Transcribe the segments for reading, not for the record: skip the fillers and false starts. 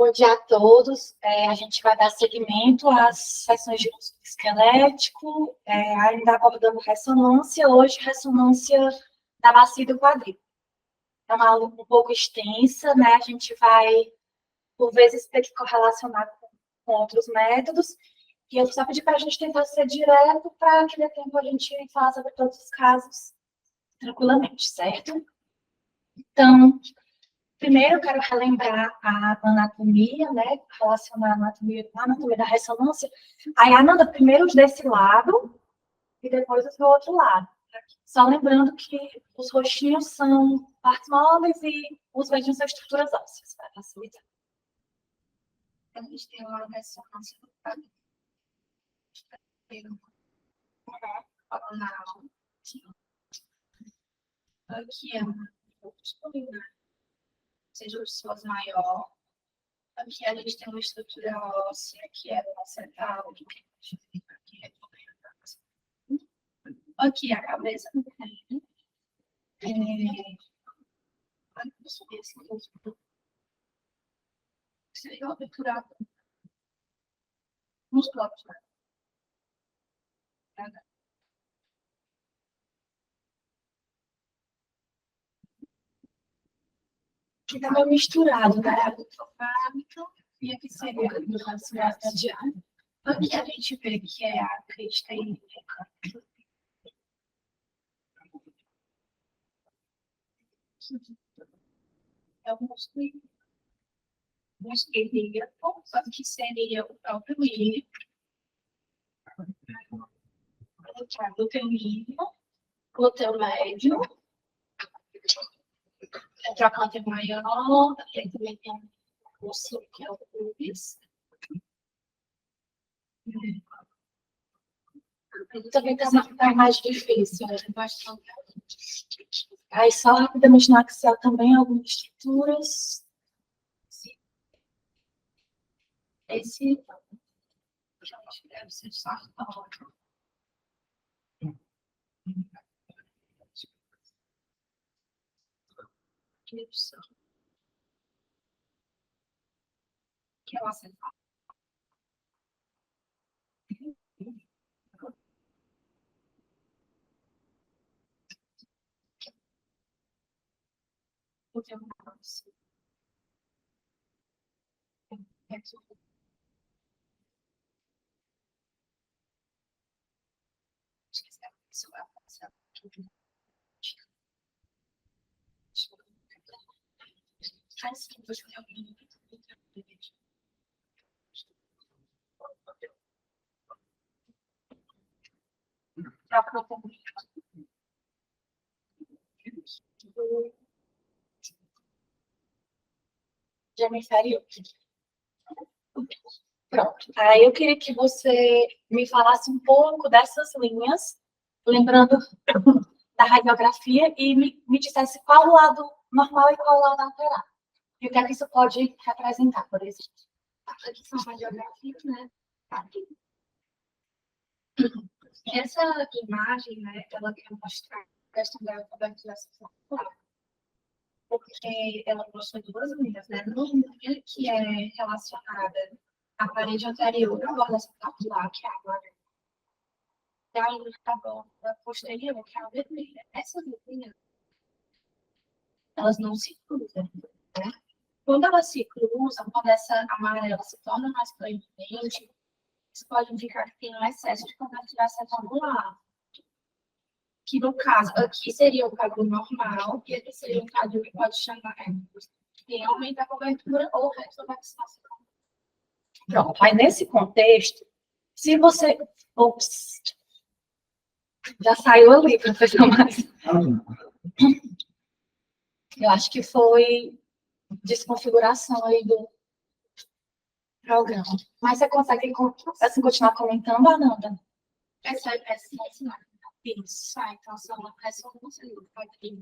Bom dia a todos. A gente vai dar seguimento às sessões de músculo esquelético, ainda abordando ressonância, hoje ressonância da bacia do quadril. É uma aula um pouco extensa, né? A gente vai, por vezes, ter que correlacionar com outros métodos, e eu só pedi para a gente tentar ser direto, para que dê tempo a gente falar sobre todos os casos tranquilamente, certo? Então, primeiro, eu quero relembrar a anatomia, né? Relacionar a anatomia da ressonância. Aí, Ananda, primeiro os desse lado e depois os do outro lado. Só lembrando que os rostinhos são partes móveis e os beijinhos são estruturas ósseas, para facilitar. A gente tem uma ressonância do quadril. Aqui é um pouco disponível. Seja pessoas maior. Aqui a gente tem uma estrutura óssea, que é placental. Aqui a cabeça do pé. Seria obturado musculatura. Aqui está meio misturado, né? E aqui seria a cidade de ar. Aqui a gente vê que é a crista ilíaca. É o músculo ilíaco, que seria o próprio ilho. Glúteo mínimo, glúteo médio, trocânter maior, aqui também tem um músculo que é o pubis. Também está mais difícil, né? Aí, só rapidamente no axial também, algumas estruturas. Esse deve ser sartório. Que é o acentuado. Porque eu não consigo. Já me feriu. Pronto. Aí eu queria que você me falasse um pouco dessas linhas, lembrando da radiografia, e me dissesse qual o lado normal e qual o lado alterado. E o que é que isso pode representar, por exemplo? Aqui são radiografias, né? Essa imagem, né, ela quer mostrar a questão da cobertura celular, porque ela possui duas linhas, né? Uma que é relacionada à parede anterior à borda celular, que é a amarela, e a borda posterior, que é a vermelha. Essas linhas, elas não se cruzam, né? Quando elas se cruzam, quando essa amarela se torna mais proeminente, isso pode indicar que tem um excesso de cobertura celular. Que no caso, aqui seria o quadro normal, e aqui seria um quadro que pode chamar de aumento da cobertura ou retrovaccinação. Pronto. Aí, nesse contexto, se você... Ops! Já saiu ali, professor, mas... Eu acho que foi desconfiguração aí do programa. Mas você consegue assim, continuar comentando, Ananda? Essa isso. Então, são ressonância do quadril.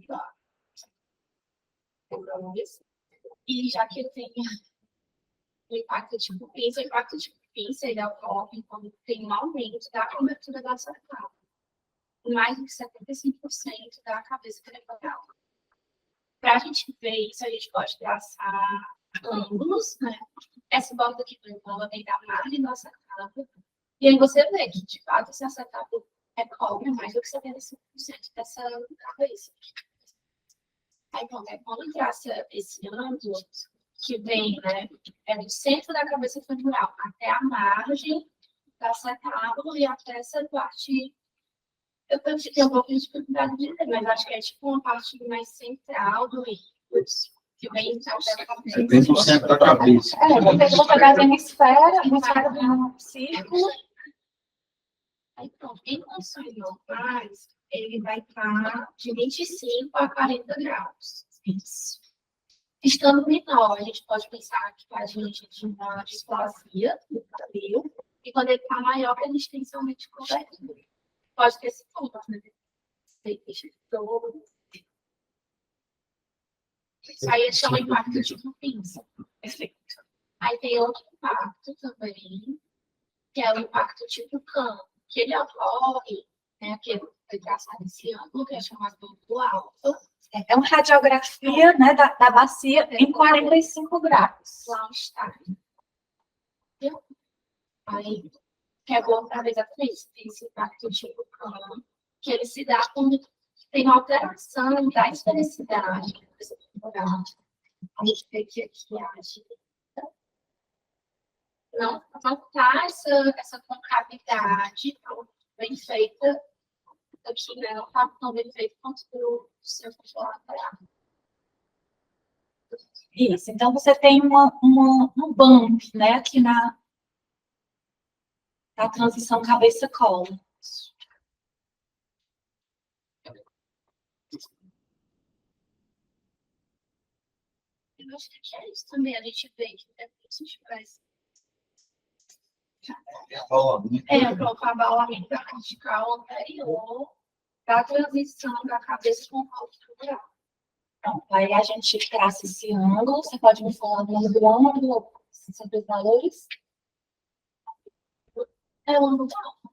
E já que tem o impacto de pinça, ele ocorre quando tem um aumento da cobertura da cervical. Mais de 75% da cabeça cranial. Para a gente ver isso, a gente pode traçar ângulos, né? Essa borda aqui, por exemplo, ela vem da margem do acetato. E aí você vê que, de fato, esse acetato cobre mais do que 75% dessa cabeça. Aí, quando traça esse ângulo, que vem, né, do centro da cabeça femoral até a margem do acetábulo e até essa parte. Eu tenho um pouco de dificuldade de dizer, mas acho que é tipo uma parte mais central do ictus, que vem até a cabeça. Vem do centro da cabeça. Você vou pegar a hemisfério de um círculo. Aí, pronto, em condições normais, ele vai estar de 25 a 40 graus. Isso. Estando menor, a gente pode pensar que a gente tem uma displasia do cabelo, e quando ele está maior, a gente tem somente cobertura. Pode ter sintomas, né? Isso aí chama impacto tipo pinça. Perfeito. Aí tem outro impacto também, que é o impacto tipo cano, que ele ocorre, né, que foi traçado esse ângulo, que é chamado do alfa. É uma radiografia, né, da bacia em 45 graus. Lá está. Aí, que é bom para ver exatamente esse impacto tipo cano, que ele se dá quando tem uma alteração da esfericidade. A gente vê que aqui age. Não tá essa concavidade bem feita aqui, né? Não está tão bem feito quanto o seu lateral. Isso, então você tem um bump, né, aqui na transição cabeça-colo. Eu acho que é isso também, a gente vê que isso faz. O abalamento da cortical anterior da transição da cabeça com o colo estrutural. Então, aí a gente traça esse ângulo. Você pode me falar o nome do ângulo, sobre os valores? É o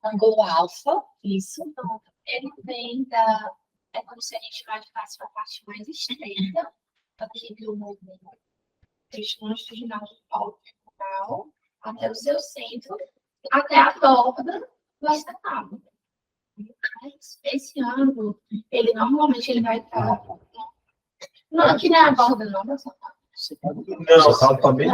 ângulo alfa, isso. Então, ele vem da. É como se a gente radicasse para a parte mais estreita, aqui do longitudinal do polo femoral, até o seu centro, até a borda do acetábulo. Esse ângulo, ele normalmente ele vai estar. Não, aqui não é a borda, não, do acetábulo. Não, o acetato também.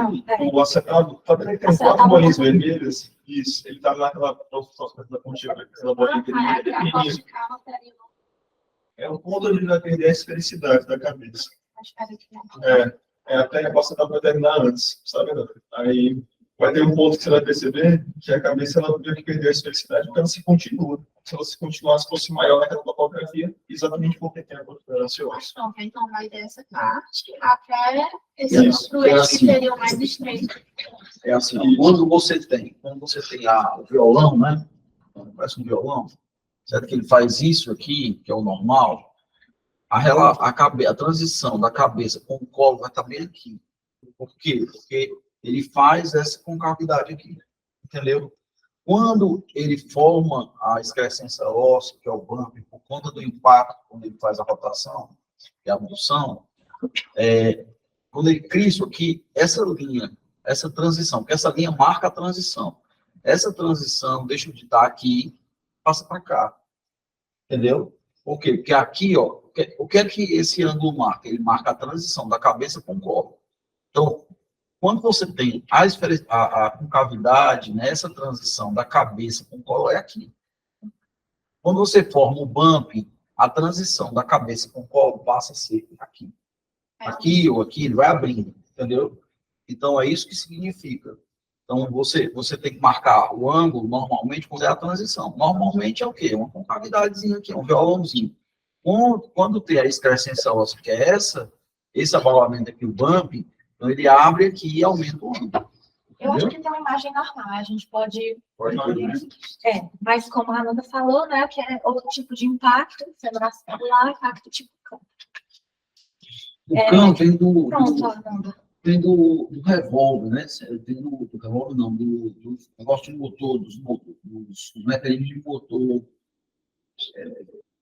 O acetato também tem 4 bolinhas vermelhas. Isso, ele está naquela posição da pontinha, aquela bolinha vermelha. É o ponto onde ele vai perder a esfericidade da cabeça. Até a acetato vai terminar antes, sabe? Aí vai ter um ponto que você vai perceber que a cabeça ela vai perder a esfericidade, porque ela se continua. Se ela se continuasse, fosse maior naquela topografia, exatamente porque tem a gordura ansiosa. Então vai dessa parte até esses dois que seriam mais estreitos. É assim, quando você tem o violão, né? Parece um violão, certo? Que ele faz isso aqui, que é o normal, a transição da cabeça com o colo vai estar bem aqui. Por quê? Porque ele faz essa concavidade aqui, entendeu? Quando ele forma a excrescência óssea, que é o bump, por conta do impacto, quando ele faz a rotação e a abdução, quando ele cria isso aqui, essa linha, essa transição, porque essa linha marca a transição. Essa transição deixa de estar aqui, passa para cá. Entendeu? Por quê? Porque aqui, ó, o que é que esse ângulo marca? Ele marca a transição da cabeça com o colo. Então, quando você tem a concavidade, né, essa transição da cabeça com o colo é aqui. Quando você forma o bump, a transição da cabeça com o colo passa a ser aqui. Aqui ou aqui, ele vai abrindo, entendeu? Então, é isso que significa. Então, você tem que marcar o ângulo, normalmente, quando é a transição. Normalmente é o quê? Uma concavidadezinha aqui, um violãozinho. Quando tem a excrescência óssea, que é esse abalamento aqui, o bump, então ele abre aqui e aumenta o ângulo. Eu acho que tem uma imagem normal, a gente pode mas como a Ananda falou, né, que é outro tipo de impacto, femoracelular, impacto tipo cano. O cano vem Pronto, Ananda. Tem do revólver, né? Tem do revólver, não, do negócio de motor, dos mecanismos de motor.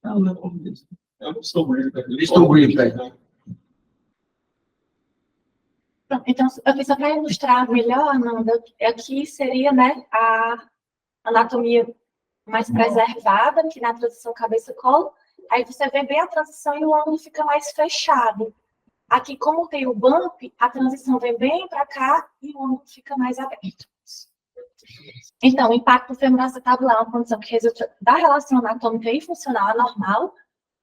Não é o mesmo. É o pistol grip. Pistol grip, Pronto, então, aqui só para ilustrar melhor, Amanda, aqui seria, né, a anatomia mais preservada, que na transição cabeça-colo, aí você vê bem a transição e o ângulo fica mais fechado. Aqui, como tem o bump, a transição vem bem para cá e o ângulo fica mais aberto. Então, o impacto femoral acetabular é uma condição que resulta da relação anatômica e funcional anormal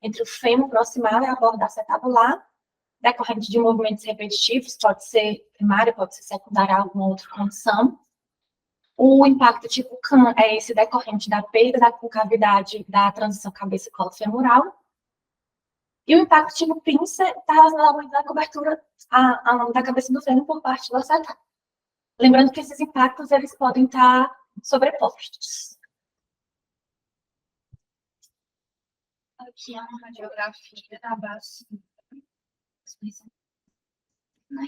entre o fêmur proximal e a borda acetabular, decorrente de movimentos repetitivos, pode ser primária, pode ser secundária, alguma outra condição. O impacto tipo CAN é esse decorrente da perda da concavidade da transição cabeça-colo femoral. E o impacto tipo pinça está relacionado à cobertura da cabeça do fêmur por parte do acetábulo. Lembrando que esses impactos eles podem estar sobrepostos. Aqui é uma radiografia da base.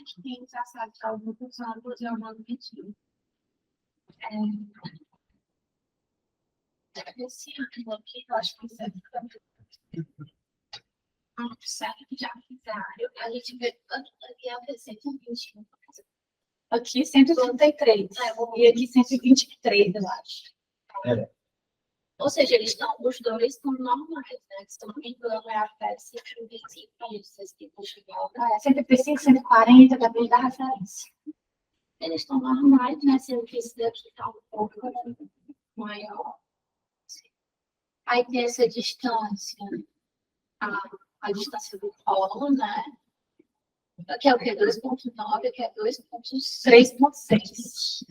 Que tem traçado de alguns ângulos e alguns motivos. Esse ângulo aqui, eu acho que isso é certo que já fizeram. A gente vê aqui a 121. Aqui 133. E aqui 123, eu acho. Ou seja, os dois estão normais, né? Se não me engano, é até 125 para vocês que chegar. 135, 140, depende da referência. Eles estão normais, né? Sendo que esse daqui está um pouco maior. Aí tem essa distância, a distância do colo, né? Aqui é o quê? 2,9, aqui é 3,6.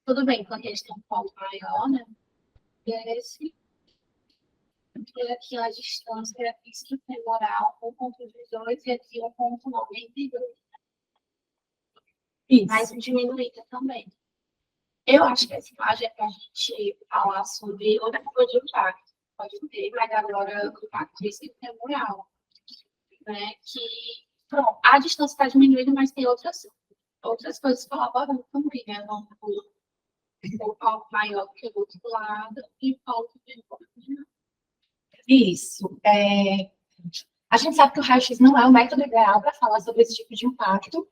Tudo bem, quando eles têm um colo maior, né? E é esse. E aqui a distância é femoral, 1,18, e aqui 1,92. Mas diminuída também. Eu acho que essa imagem é para a gente falar sobre outra coisa de impacto. Pode ter, mas agora o impacto femoral. Né? Que, pronto, a distância está diminuindo, mas tem outras coisas colaborando também, né? O palco maior que o outro lado e o palco menor. Isso. A gente sabe que o raio-x não é o método ideal para falar sobre esse tipo de impacto,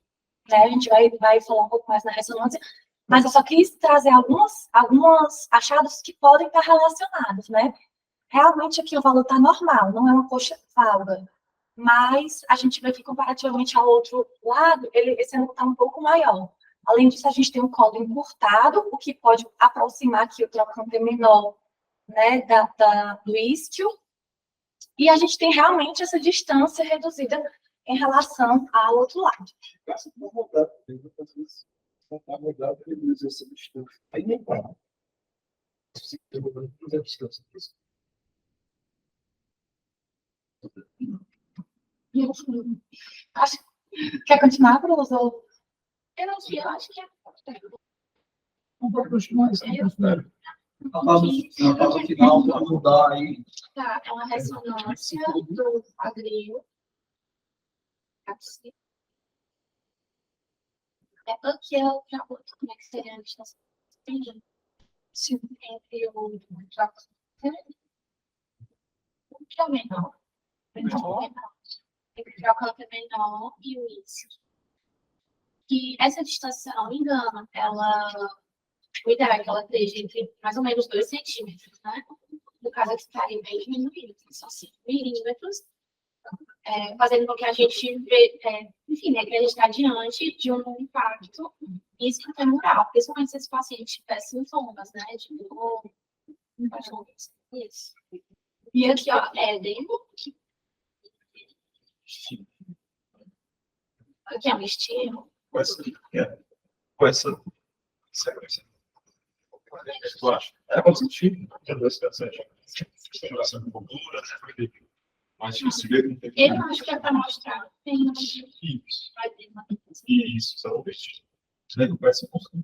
né? A gente vai falar um pouco mais na ressonância, mas eu só quis trazer alguns achados que podem estar relacionados, né? Realmente aqui o valor está normal, não é uma coxa valga, mas a gente vê que comparativamente ao outro lado, esse ângulo está um pouco maior. Além disso, a gente tem um colo encurtado, o que pode aproximar aqui o trocânter menor, né, do isquio, e a gente tem realmente essa distância reduzida em relação ao outro lado. Aí nem para. Quer continuar, Bruno? Eu não sei, eu acho que é. Um pouco mais, né? Na fase final, para mudar aí. Tá, é uma ressonância do quadril. Aqui eu já vou como é que seria a distância entre o menor. Entre o trocânter menor e o isquio. Que essa distância, se eu não me engano, o ideal é que ela esteja entre mais ou menos 2 centímetros, né? No caso, aqui estaria bem diminuído, só 5 milímetros, fazendo com que a gente enfim, né, que a gente está diante de um impacto isquiotemoral, principalmente se esse paciente tiver sintomas, né? De dor, isso. E aqui, ó, édemo. Aqui é um estímulo. Com essa sequência. Tu acha? É positivo. Tem dois pacientes. Exploração de cultura, mais difícil ver. Eu acho que é para mostrar. Isso. Isso, exatamente. Você conversa com você.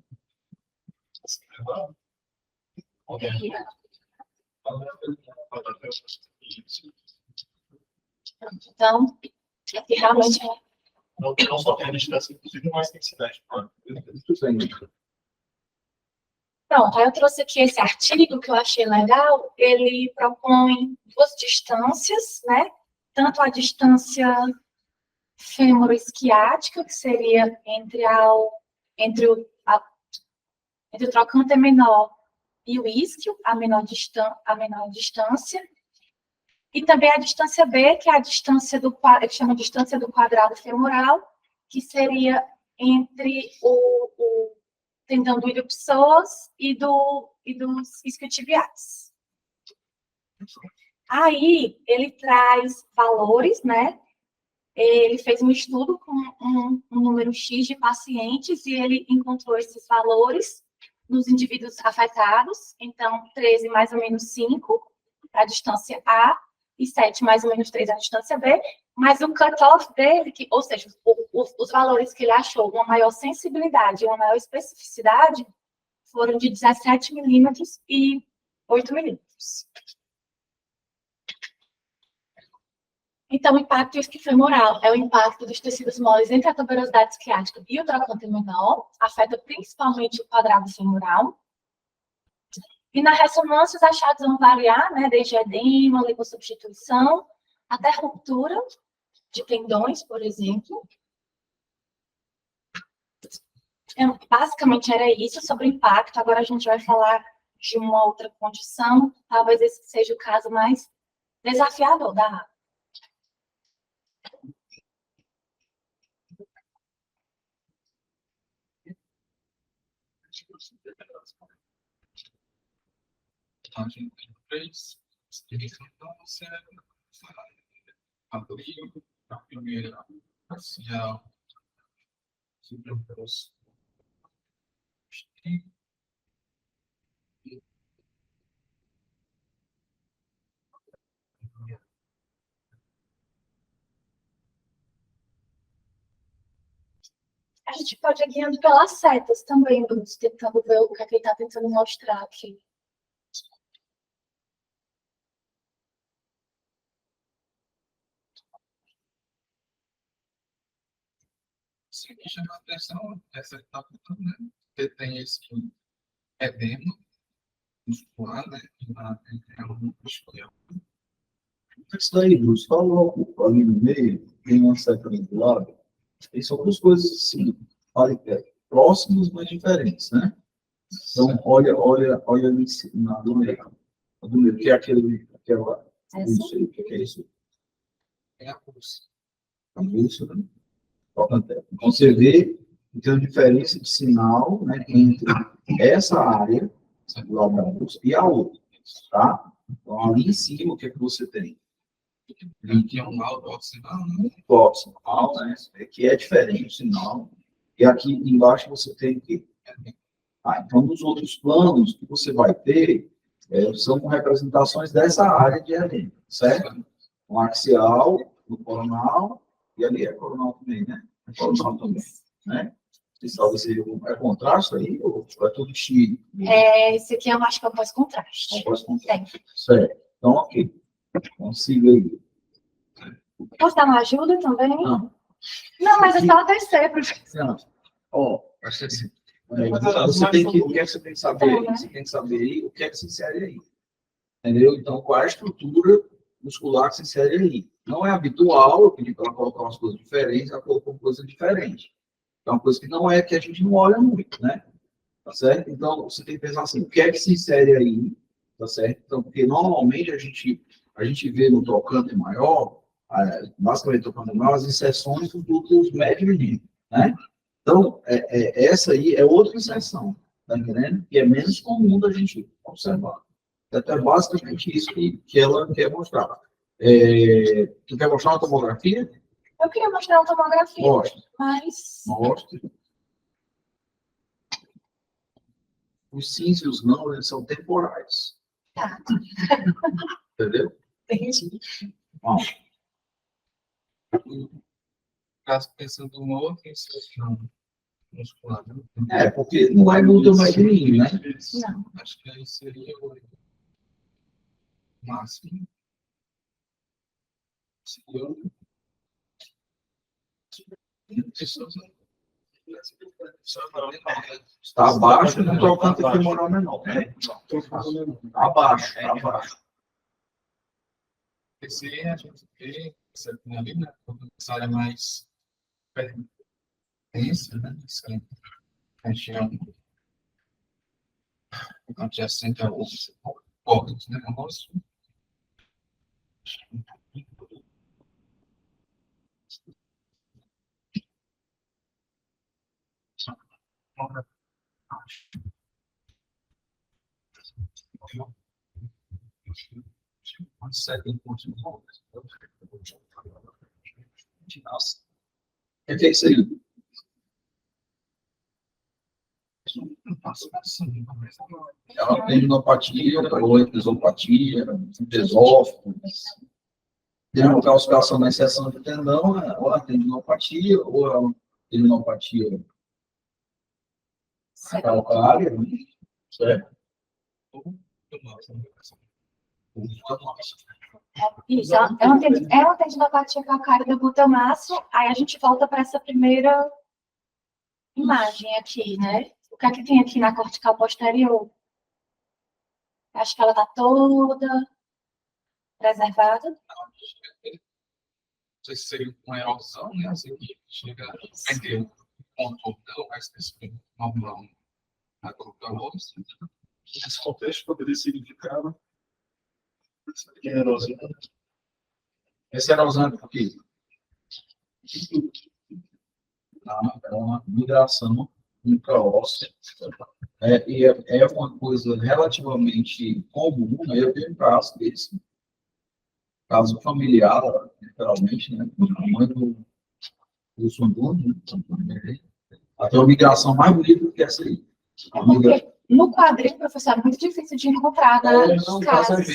Então, realmente não só tem a distância, inclusive, mais intensidade. Pronto, aí eu trouxe aqui esse artigo que eu achei legal. Ele propõe duas distâncias, né? Tanto a distância fêmuro-isquiática, que seria entre o trocânter menor e o isquio, a menor distância. E também a distância B, que é a distância que chama de distância do quadrado femoral, que seria entre o tendão do ilio-psoas e dos isquiotibiais. Aí, ele traz valores, né? Ele fez um estudo com um número X de pacientes e ele encontrou esses valores nos indivíduos afetados. Então, 13 mais ou menos 5, a distância A, e 7 mais ou menos 3, a distância B. Mas o cutoff dele, ou seja, os valores que ele achou, uma maior sensibilidade e uma maior especificidade, foram de 17 milímetros e 8 milímetros. Então, o impacto isquiofemoral é o impacto dos tecidos moles entre a tuberosidade isquiática e o trocânter menor, afeta principalmente o quadrado femoral. E na ressonância, os achados vão variar, né, desde edema, lipossubstituição, até ruptura de tendões, por exemplo. Basicamente era isso sobre o impacto. Agora a gente vai falar de uma outra condição. Talvez esse seja o caso mais desafiador da área. Página 3, explicação abriu a primeira parcial superposto. A gente pode ir guiando pelas setas também, Bruce, tentando ver o que ele está tentando mostrar aqui. Isso aqui chama a atenção, essa etapa, né? Porque tem esse edema muscular, né? Isso daí, Bruce, falou ali no meio, tem uma seta vinculada. Tem só duas coisas assim, próximas, mas diferentes, né? Então, olha ali na do meio. A do meio, que é aquela. Não sei o que é isso. É a pulsa. A pulsa, né? Então, você vê que tem uma diferença de sinal, né, entre essa área, lá da pulsa, e a outra, tá? Então, ali em cima, o que é que você tem? Aqui é um alto oximal, né? Oximal, né? Que é diferente o sinal. E aqui embaixo você tem o quê? Então, nos outros planos que você vai ter, são representações dessa área de edema, certo? Um axial, no coronal, e ali é coronal também, né? É coronal também, né? Talvez seja contraste aí, ou é tudo X? Esse aqui eu acho que é o pós-contraste. Pós-contraste. Certo. Então, ok. Então, siga aí. Posso dar uma ajuda também? Não. Não, mas é só descer, professor. Não. Ó, Acho que assim. você tem que, o que é que você tem que saber aí? Você tem que saber aí o que é que se insere aí. Entendeu? Então, qual é a estrutura muscular que se insere aí? Não é habitual, eu pedi para ela colocar umas coisas diferentes, ela colocou coisa diferente. É uma coisa que não é, que a gente não olha muito, né? Tá certo? Então, você tem que pensar assim, o que é que se insere aí? Tá certo? Então, porque normalmente a gente vê no trocânter maior, basicamente trocânter maior, as inserções dos dutos médio e mínimo, né? Então, essa aí é outra inserção, tá entendendo? Que é menos comum da gente observar. É basicamente isso que ela quer mostrar. Tu quer mostrar uma tomografia? Eu queria mostrar uma tomografia. Mostra. Mas... Mostra. Os sims e os não, eles são temporais. Tá. Entendeu? Entendi. Bom, Caso pensando em uma outra inserção muscular, né? porque não é muito mais mínimo, né? Não. Acho que aí seria o máximo. Segundo. Está abaixo do trocânter femoral menor. Abaixo. Esse a gente vê você tem ali, né? Essa área mais densa, né? Essa região adjacente aos órgãos, né? Nosso. Nossa. O que é isso aí? Ela tem tendinopatia, ou episopatia, desófilo. Tem uma calcificação na inserção de tendão, né? Ou a tendinopatia, ou a tendinopatia calcária, né? Certo? Isso, é uma tendinopatia calcária do glutamaço, aí a gente volta para essa primeira imagem aqui, né? O que é que tem aqui na cortical posterior? Acho que ela está toda preservada. Não sei se seria uma erosão, né? Assim, que chega a ter um contorno dela mais específico, normal, na grupo da luz. Nesse contexto, poderia significar que é erosão. Esse erosão é por quê? É uma migração intraóssea. É uma coisa relativamente comum, né? Eu tenho um caso desse, caso familiar, literalmente, né? A mãe do Sundun, né? Até uma migração mais bonita do que essa aí. Porque no quadril, professor, é muito difícil de encontrar nas casas.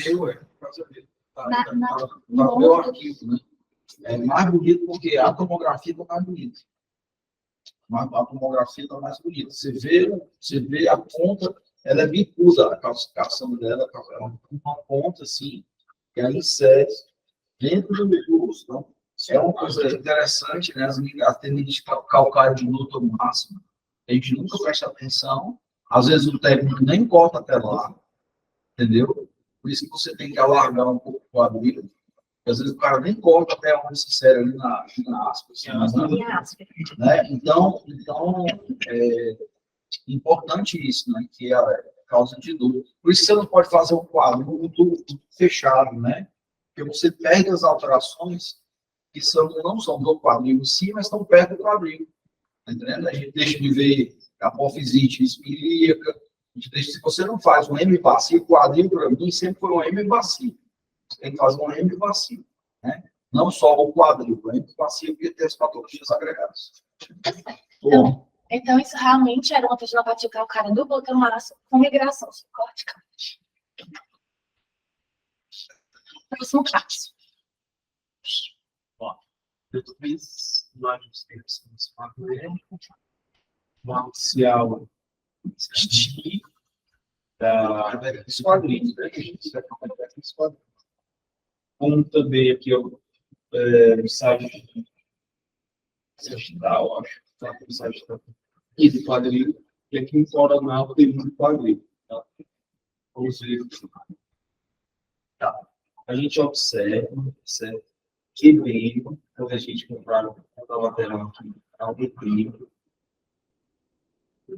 No meu arquivo, né? É mais bonito porque a tomografia está mais bonita. A tomografia está mais bonita. Você vê a ponta, ela é bicuda, a calcificação dela, uma ponta assim, que ela insere dentro do osso. Então, é uma coisa interessante, né? A tendinite calcária de luto máximo. A gente nunca presta atenção. Às vezes o técnico nem corta até lá, entendeu? Por isso que você tem que alargar um pouco o quadril. Às vezes o cara nem corta até onde se insere ali na aspas. Né? Então, é importante isso, né? Que é a causa de dor. Por isso você não pode fazer um quadro muito fechado, né? Porque você perde as alterações que não são do quadril em si, mas estão perto do quadril. Tá entendendo? A gente deixa de ver a apofisite espilíaca. Se você não faz um hemibacia, o quadril para mim sempre foi um hemibacia. Você tem que fazer um hemibacia, né? Não só o quadril, o hemibacia porque tem as patologias agregadas. Então, isso realmente era uma tendinopatia calcária do glutamaço com migração subcortical. Próximo passo. Depois, nós temos marcial dos quadrinhos, né? Como também aqui, o site sagital, acho, o sagital, e de quadril, e aqui em coronal tem muito quadril. Tá? Vamos ver. Tá. A gente observa, certo? Que bem, quando a gente comprar a lateral aqui, ao deprimo,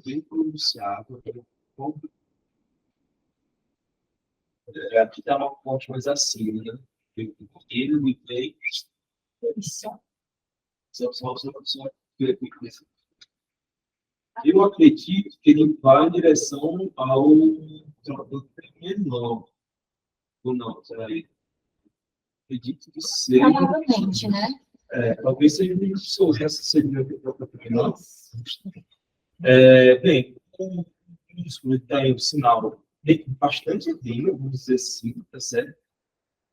bem pronunciado, aqui está uma fonte mais acima, né? Ele me veio. Eu acredito que ele vai em direção ao menor. Ou não, peraí. Acredito que seja. Provavelmente, né? Talvez seja isso, essa seria a própria final. Bem, o músculo tem o sinal bastante edema, vamos dizer assim, tá certo?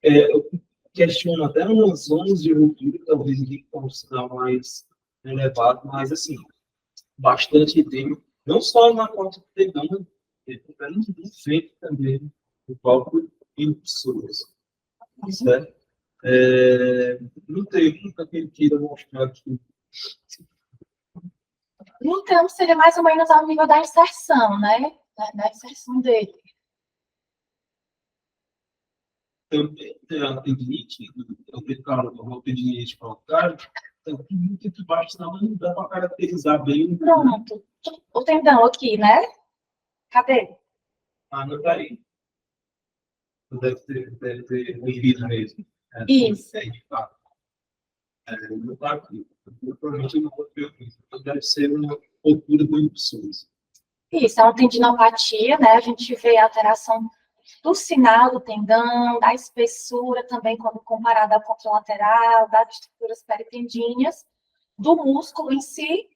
Eu questiono até umas zonas de ruptura, talvez ele com um sinal mais elevado, mas assim, bastante edema, não só na corte do tendão, mas no feito também, do próprio impulsor, certo? Não tem nunca que ele queira mostrar aqui. Então, seria mais ou menos ao nível da inserção, né? Da inserção dele. tem a tendinite, o tendinite plantar, tem muito baixo, senão não dá para caracterizar bem. Pronto. O tendão aqui, né? Cadê? Ah, não tá aí. Deve ter vivido mesmo. Isso. Não tá aqui. Provavelmente eu não vou ter aqui. Então deve ser uma altura de pessoas. Isso, é uma tendinopatia, né? A gente vê a alteração do sinal do tendão, da espessura também, quando comparada à contralateral, das estruturas peritendíneas, do músculo em si,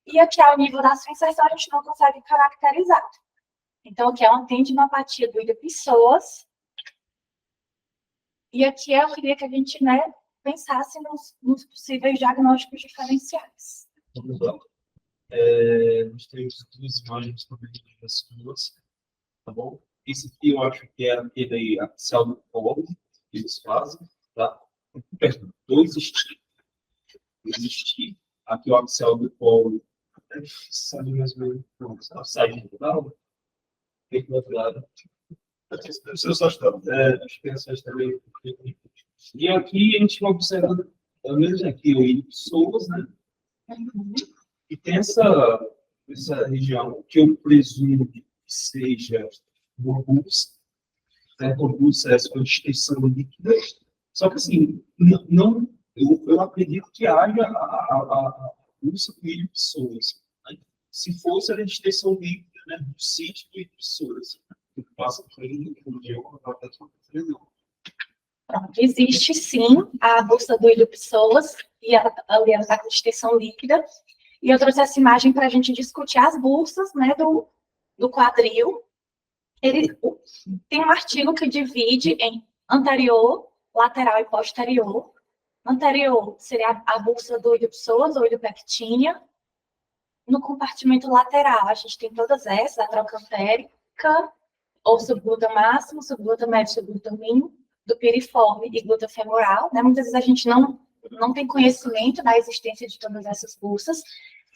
e aqui ao nível da sua inserção a gente não consegue caracterizar. Então, aqui é uma tendinopatia do ilho-psoas, e aqui eu queria que a gente, né, pensasse nos possíveis diagnósticos diferenciais. Vamos lá. Nós temos duas imagens também das duas, tá bom? Esse aqui eu acho que é aquele axial do colo que eles fazem, tá? Perdão, dois existir. Aqui o axial do colo, sabe mais ou menos, a saída do lado, tem do outro lado. Acho que essas também. E aqui a gente vai observando, pelo menos aqui, o ilho-psoas, né? E tem essa região que eu presumo que seja robust, né? Robust é essa extensão líquida. Só que, assim, eu acredito que haja a pulsa com ilho-psoas. Né? Se fosse a extensão líquida, né, do sítio do ilho-psoas, que passa por ele, Pronto, existe sim a bolsa do ilho-psoas e a extensão líquida. E eu trouxe essa imagem para a gente discutir as bolsas, né, do quadril. Tem um artigo que divide em anterior, lateral e posterior. Anterior seria a bolsa do ilho-psoas ou ilho-pectínea. No compartimento lateral, a gente tem todas essas, a trocantérica, ou subgluta máximo, subgluta médio, subgluta mínimo, do piriforme e gluta femoral, né? Muitas vezes a gente não tem conhecimento da existência de todas essas bolsas.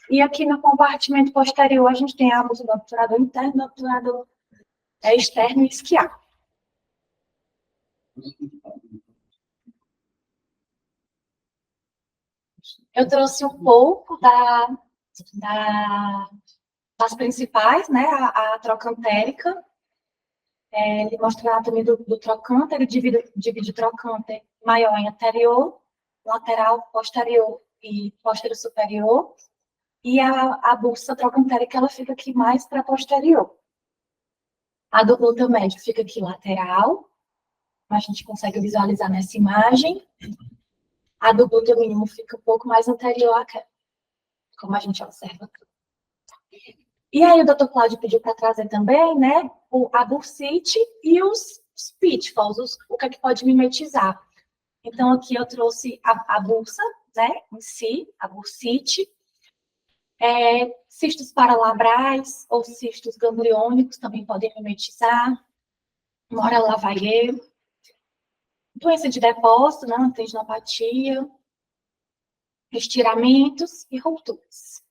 E aqui no compartimento posterior, a gente tem a bolsa do obturador interno, do obturador externo e isquial. Eu trouxe um pouco das principais, né? A trocantérica. Ele mostra a anatomia do trocânter, ele divide o trocânter maior em anterior, lateral, posterior e posterior superior. E a bolsa trocantérica, ela fica aqui mais para posterior. A do glúteo médio fica aqui lateral, a gente consegue visualizar nessa imagem. A do glúteo mínimo fica um pouco mais anterior àquela, como a gente observa aqui. E aí o Dr. Cláudio pediu para trazer também, né, a bursite e os pitfalls, o que é que pode mimetizar. Então, aqui eu trouxe a bursa, né, em si, a bursite, cistos paralabrais ou cistos gangliônicos também podem mimetizar, Mora-Lavayer, doença de depósito, né, tendinopatia, estiramentos e rupturas.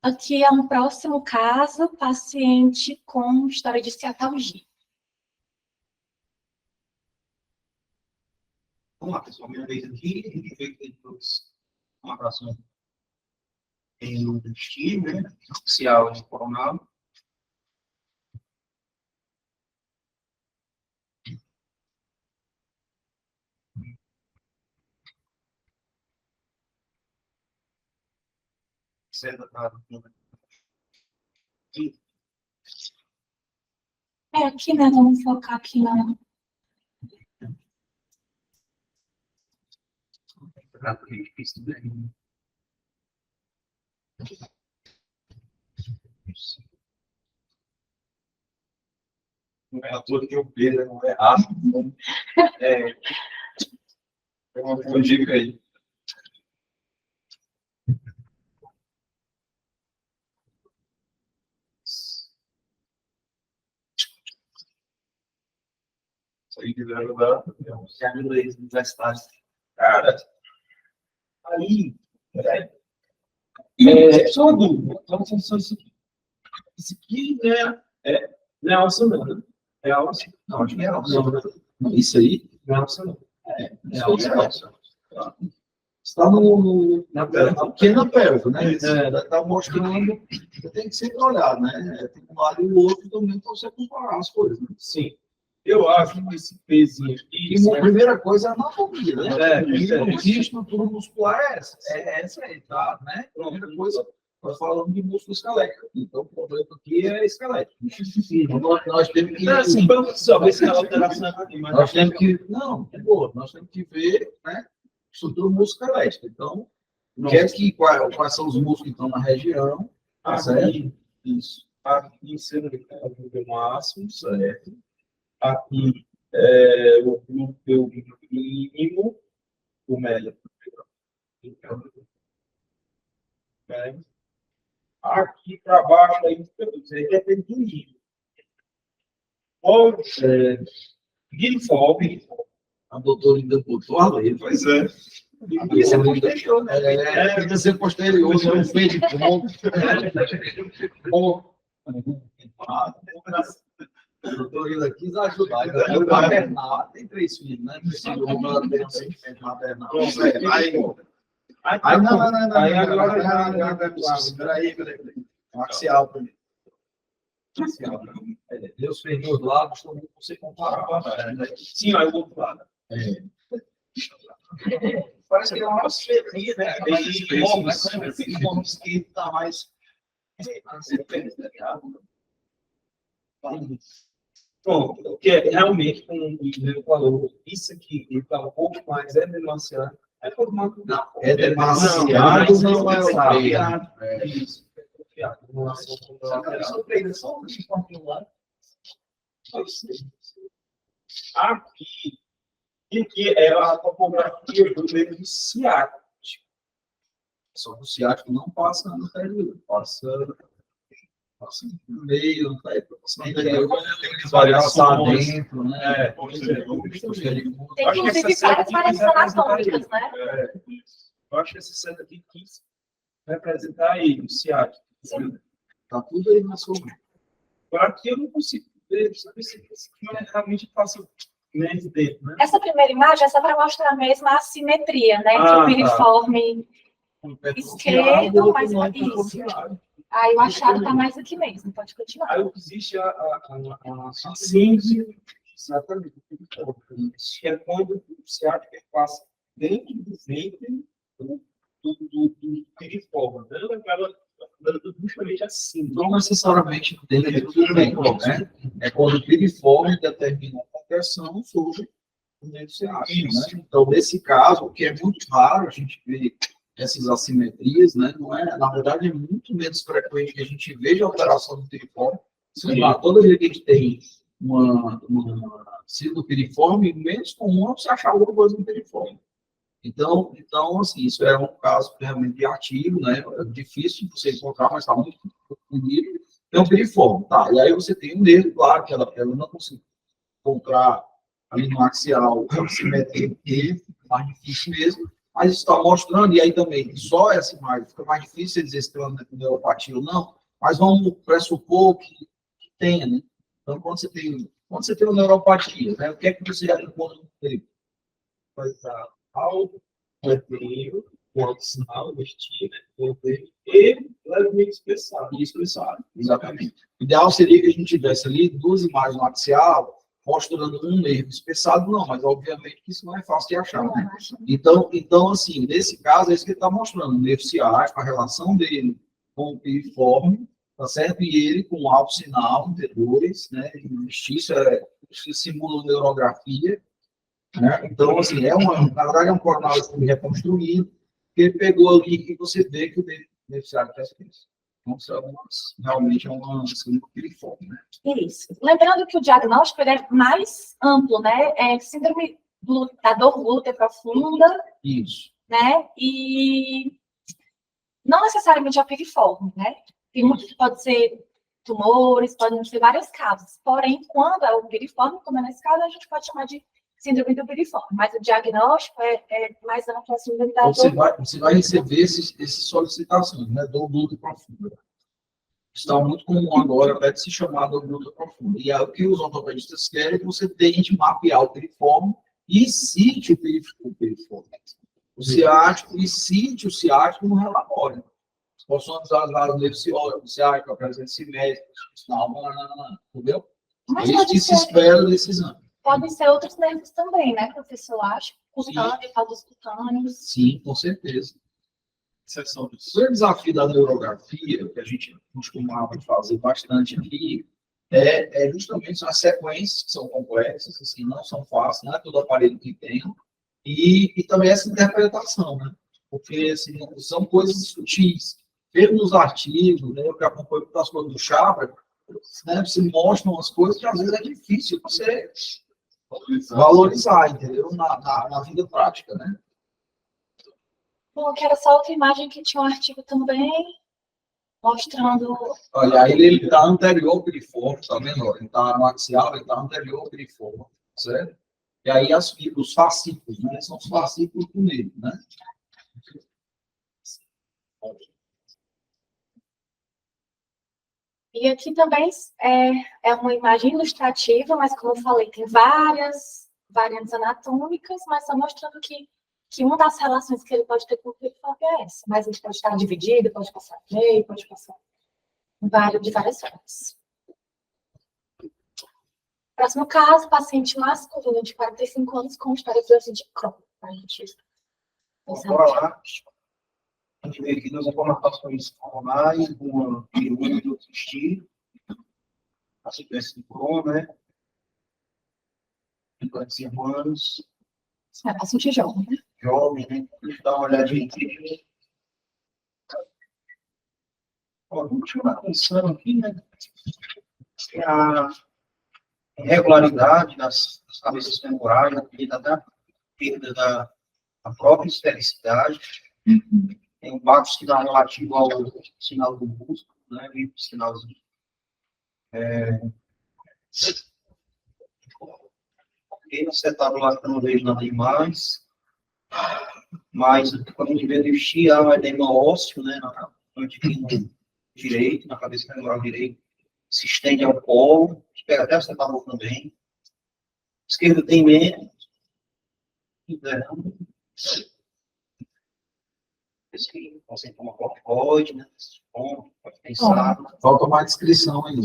Aqui é um próximo caso, paciente com história de ciatalgia. Vamos lá, pessoal. Minha vez aqui, a gente vê que tem uma fração em um intestino, né? Axial e coronal. Aqui, né? Vamos focar aqui na... Não é a tua que eu vejo, não é rápido. É uma dica aí. Se aí quiser ajudar, Já inglês, universidade. cara, aí, só uma dúvida, então, isso aqui, né, Nelson, não, né? Nelson. Não, acho que é não, isso aí. Nelson, não. Nelson. Está na pequena pelva, né? Está mostrando, tem que sempre olhar, né? Tem um lado e o outro também para você comparar as coisas. Né? Sim. Eu acho que esse pezinho aqui. E a primeira coisa é a anatomia, né? E a estrutura muscular é essa aí, tá? Né? A primeira coisa, nós falamos de músculo esquelético. Então, o problema aqui é esquelético. Nós temos que. Assim, vamos saber se a alteração é Nós temos que. Não, é boa. Nós temos que ver, né? Estrutura musculoesquelética. Então, quais são os músculos que estão na região? Aqui, isso. Aqui sendo o nível máximo, certo? Aqui o glúteo mínimo, o médio. Aqui para baixo, aí depende do nível. Ou guilfome. A doutora ainda botou a lei. Pois é. Isso é posterior, né? Tem ser posterior, não é feio de ponto. A doutora quis ajudar. Eu maternal, tem 3 filhos, né? Ela tem um maternal. Aí não. Aí agora peraí. Axial para mim. Deus fez 2 lados, então você comparar. Sim, aí o outro lado. Parece que é uma esferinha, né? Que está mais. Bom, porque realmente, como o Guilherme falou, isso aqui está um pouco mais demasiado. É formado. Não, é demasiado, não é obrigado. Isso. Aqui, que é a topografia do meio do ciático. Só que o ciático não passa no período, passa no meio, não está aí variação dentro, né? Tem inclusive várias variações anatômicas, né? Eu acho que esse centro aqui quis representar aí, o ciático. Está tudo aí na sua mão. Agora aqui eu não consigo ver, sabe se realmente passa menos dentro, né? Essa primeira imagem é só para mostrar mesmo a assimetria, né? Entre o piriforme esquerdo, mais isso. Aí o achado está mais aqui mesmo, pode continuar. Aí existe a síntese, exatamente, que é quando o ciático passa dentro do ventre do piriforme, né? Justamente assim. Não necessariamente dentro do ventre, né? É quando o piriforme determina a compressão sobre o dentro ciático, né? Então, nesse caso, o que é muito raro a gente ver essas assimetrias, né? Não é, na verdade, é muito menos frequente que a gente veja a alteração do piriforme. Toda vez que a gente tem uma síndrome piriforme, menos comum é você achar alguma coisa no piriforme. Então, assim, isso é um caso realmente ativo, né? É difícil você encontrar, mas está muito bonito. É um piriforme, tá? E aí você tem um dedo, claro, que ela não consegue encontrar ali no axial a simetria, que é mais difícil mesmo. Mas isso está mostrando, e aí também, só essa imagem, fica mais difícil dizer se tem uma neuropatia ou não, mas vamos pressupor que tenha, né? Então, quando você tem uma neuropatia, né? O que é que você encontra no período? Vai estar alto, inteiro, com alto sinal, vestir, e levemente expressado. E expressado, exatamente. O ideal seria que a gente tivesse ali 2 imagens no axial, mostrando um nervo espessado, não, mas obviamente que isso não é fácil de achar, né? Então, assim, nesse caso, é isso que ele está mostrando, o nervo ciático, a relação dele com o piriforme, tá certo? E ele com alto sinal, T2, né? Isso simula neurografia, né? Então, assim, na verdade é um prognóstico reconstruído, que ele pegou ali e você vê que o nervo ciático é isso. Então, realmente é uma síndrome piriforme, né? Isso. Lembrando que o diagnóstico ele é mais amplo, né? É síndrome da dor glútea profunda. Isso. Né? E não necessariamente é piriforme, né? Tem muito, pode ser tumores, podem ser vários casos. Porém, quando é o piriforme, como é nesse caso, a gente pode chamar de síndrome do piriforme. Mas o diagnóstico é mais amplo, a síndrome da dor. Você vai receber essas solicitações, né? Dor glútea profunda. Está muito comum agora, até de se chamar de oculta profunda. E aí, o que os ortopedistas querem é que você tente mapear o piriforme e cite o piriforme. O ciático e cite o ciático no relatório. As porções das nervos ciático, a presença simétrica, entendeu? Mas Isso que se espera desse exame. podem ser outros nervos também, né, professor? Acho cutâneo, calos cutâneos. Sim, com certeza. Exceção disso. O grande desafio da neurografia, que a gente costumava fazer bastante aqui, é justamente as sequências que são complexas, assim, não são fáceis, não é todo aparelho que tem, e também essa interpretação, né? Porque assim, são coisas sutis. Pelos artigos, né, eu que acompanho as coisas do Chapa, né, se mostram umas coisas que às vezes é difícil você valorizar, entendeu? Na vida prática, né? Bom, que era só outra imagem que tinha um artigo também mostrando. Olha, ele está anterior ao piriforme, tá vendo? Ele está no axial, ele está anterior ao piriforme, certo? E aí os fascículos, né? São os fascículos do meio, né? E aqui também é uma imagem ilustrativa, mas como eu falei, tem várias variantes anatômicas, mas só mostrando que uma das relações que ele pode ter com o piriforme é essa. Mas ele pode estar dividido, pode passar meio, pode passar de várias formas. Próximo caso, paciente masculino de 45 anos com estereofibrose de Crohn. A gente Bora lá. A gente vê aqui duas informações hormonais, uma cirurgia do intestino, a sequência de Crohn, né? 55 anos, é paciente jovem, né? jovem, né? Deixa eu dar uma olhadinha aqui. Ó, vamos chamar a atenção aqui, né? É a irregularidade das cabeças femorais, da perda da própria esfericidade. Tem um baixo sinal relativo ao sinal do músculo, né? E o sinalzinho. Ok, na cetábula eu não vejo nada demais. Mas quando a gente vê vestir, há um edema ósseo, né? Na antiquino direito, na cabeça femoral direita. Se estende ao colo, pega até a cetábula também. Esquerda tem menos. Esse conceito uma corticoide, né? Pode pensar. Falta mais descrição aí.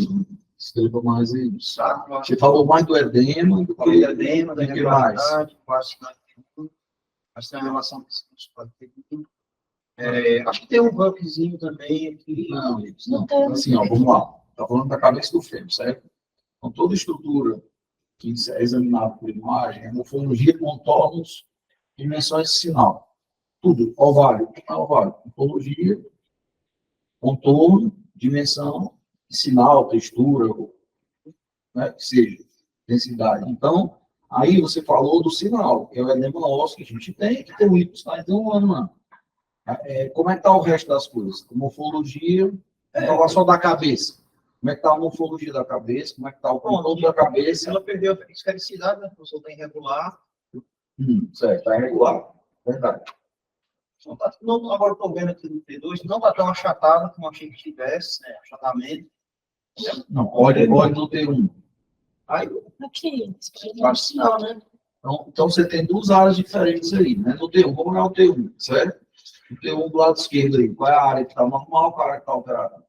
Escreva mais aí. Saco, Você falou mais do edema do falei que da edema, da do que mais. irregularidade, quase mas tem uma relação com isso pode ter. Acho que tem um bumpzinho também aqui. Não. Assim, ó, vamos lá. Está falando da cabeça do fêmur, certo? Então, toda estrutura que é examinada por imagem é morfologia, contornos, dimensões de sinal. Tudo, ovário, morfologia, contorno, dimensão, sinal, textura, né, que seja, densidade. Então, aí você falou do sinal, que é o edema ósseo que a gente tem, que tem o hipos, tá? Então, como é que está o resto das coisas? Morfologia, falar só da cabeça. Como é que está a morfologia da cabeça? Como é que está o contorno da cabeça? Ela perdeu a esfericidade, né? O professor está irregular. Certo, está irregular. Verdade. Não, agora estou vendo aqui no T2, não está tão achatada como achei que tivesse, né? Achatamento. Não, olha no T1. Aí, Aqui. não, né? Então, você tem duas áreas diferentes aí, né? No T1, vamos olhar o T1, certo? O T1 do lado esquerdo aí, qual é a área que está normal, qual é a área que está alterada?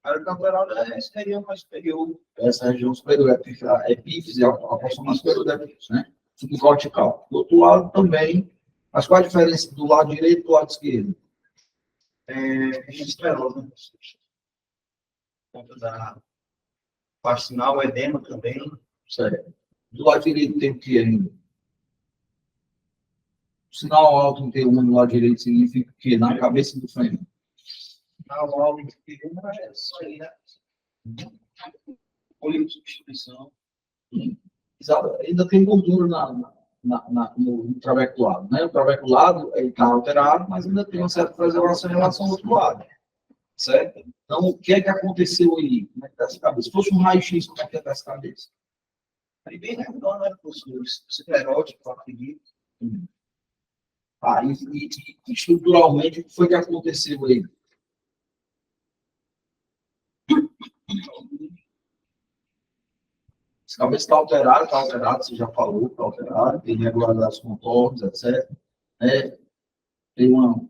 A área campeonato é essa região mais superior. Essa região superior, a epífise, a porção mais superior da epífise, né? Subcortical. Do outro lado também, mas qual a diferença do lado direito e do lado esquerdo? Esclerose, né? Conta da vacinal, edema também. Certo. Do lado direito tem o que ainda? O sinal alto em T1 do lado direito significa o quê? Na cabeça do fêmur. Sinal alto em T1 é isso aí, né? Polissubstituição. Exato. Ainda tem gordura no trabeculado, né? O trabeculado está alterado, mas ainda tem uma certa preservação em relação ao outro lado, certo? Então, o que é que aconteceu aí? Como é que está essa cabeça? Se fosse um raio-x, como é que está essa cabeça? Aí bem redondo, né, professor? Esclerótico, acredito. E estruturalmente, o que foi que aconteceu aí? A cabeça está alterada, você já falou, está alterada, tem irregularidades contornos, etc. Né? Tem uma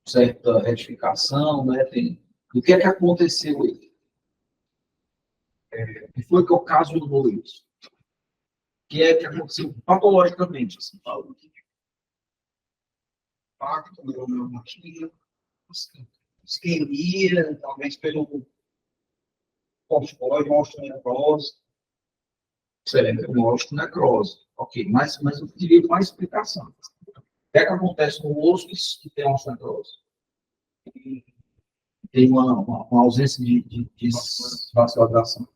certa retificação, né? O que é que aconteceu aí? Que foi que ocasionou isso? O que é que aconteceu patologicamente, assim, falando? Impacto neuronormativo, isquemia, talvez pelo corticoide, osteonecrose. Certo, necrose. Ok, mas eu queria mais explicação. O que é que acontece no osso que tem osteonecrose? Tem uma ausência de vascularização.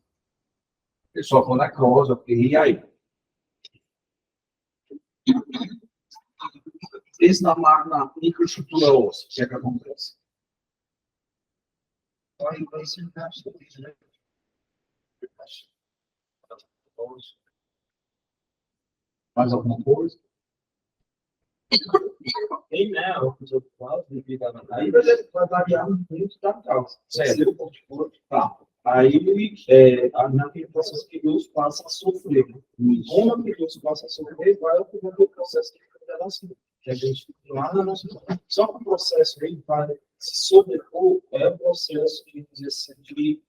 Pessoal com necrose, ok, e aí? Esse na microestrutura óssea, o que é que acontece? Vai ser né? Mais alguma coisa? Tem, né, os outros casos, devido à aí vai variar muito da causa. Certo. Tá. Aí, naquele processo que Deus passa a sofrer. Como que Deus passa a sofrer, vai ocorrer o processo de revelação. Que a gente lá na nossa. Só que o processo aí vai se sobrepor, é o processo de dizer assim, de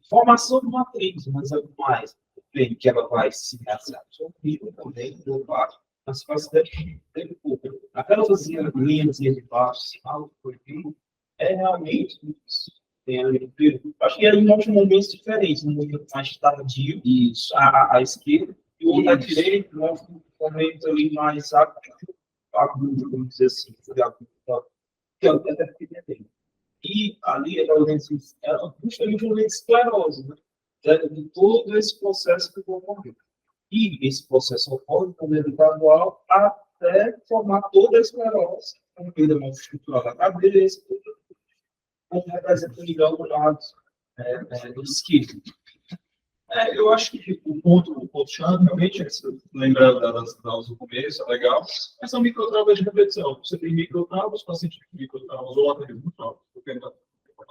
formação de matriz, mas é mais. Bem, que ela vai se absorver também do baixo, mas faz tempo pouco. Aquelas linhas de baixo, sinal que foi vindo, é realmente isso. Acho que eram em momentos diferentes, um momento mais tardio, isso, à esquerda, e o outro à direita, um momento ali mais agudo, vamos dizer assim, que eu até fiquei entendendo. E ali é justamente uma esclerose, né? De todo esse processo que vai ocorrer. E esse processo ocorre no nível gradual até formar toda a esclerose, com perda mais estrutural da cabeça, como representa o nível do lado do esquerdo. Eu acho que o ponto-chave, realmente, lembrando das aulas do começo, é legal, mas são microtraumas de repetição. Você tem microtraumas, os pacientes com microtraumas ou até microtraumas, porque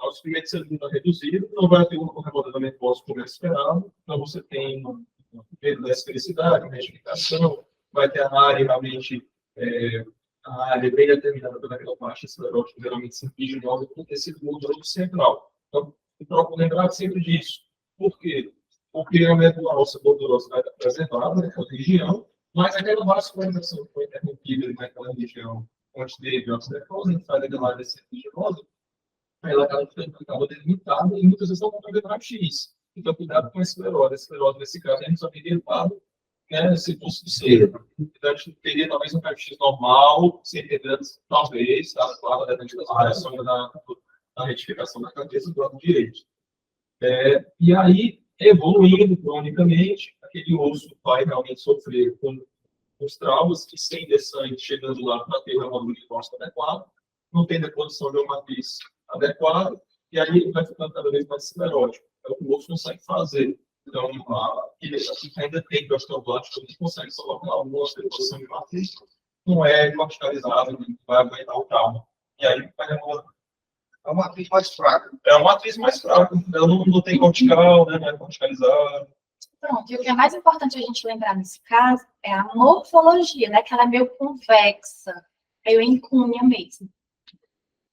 os primeiros sendo reduzido, não vai ter um rebordamento pós como esperado, então você tem perda da esfericidade, retificação, vai ter a área realmente, a área bem determinada pela faixa esclerótica, geralmente simpliginosa, com tecido gorduroso central. Então, eu procuro lembrar sempre disso. Por quê? Porque a medula óssea gordurosa vai estar preservada naquela região, mas aquela vascularização que foi interrompida naquela região onde teve a osteoporose, que faz aquela área simpliginosa, ela acaba delimitada e muitas vezes não vai ver X. Então, cuidado com a esclerose. A esclerose, nesse caso, a gente só tem derivado, né, se fosse ser. Então, a gente teria talvez um X normal, sem ter talvez, claro, depende da variação da retificação da cabeça do lado direito. E aí, evoluindo cronicamente, aquele osso vai realmente sofrer com os traumas que, sem sangue chegando lá para ter uma modulação de costa adequada, não tem deposição de uma matriz adequada, e aí ele vai ficando cada vez mais esclerótico. É o que o osso consegue fazer. Então, ainda tem osteoblasto que consegue colocar uma deposição de matriz, não é corticalizado, não vai aguentar o trauma. E aí vai demorar. É uma matriz mais fraca. É uma matriz mais fraca. Ela não tem cortical, né? Não é corticalizada. Pronto, e o que é mais importante a gente lembrar nesse caso é a morfologia, né? Que ela é meio convexa, meio encúnea mesmo.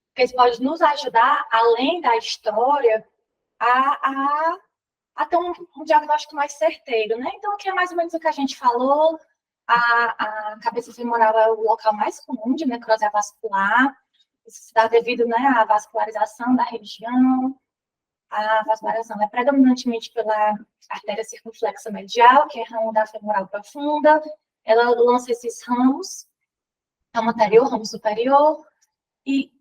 Porque isso pode nos ajudar, além da história, a ter um diagnóstico mais certeiro, né? Então, que é mais ou menos o que a gente falou, a cabeça femoral é o local mais comum de necrose avascular, isso se dá devido, né, à vascularização da região. A vascularização é predominantemente pela artéria circunflexa medial, que é ramo da femoral profunda. Ela lança esses ramos, ramo anterior, ramo superior, e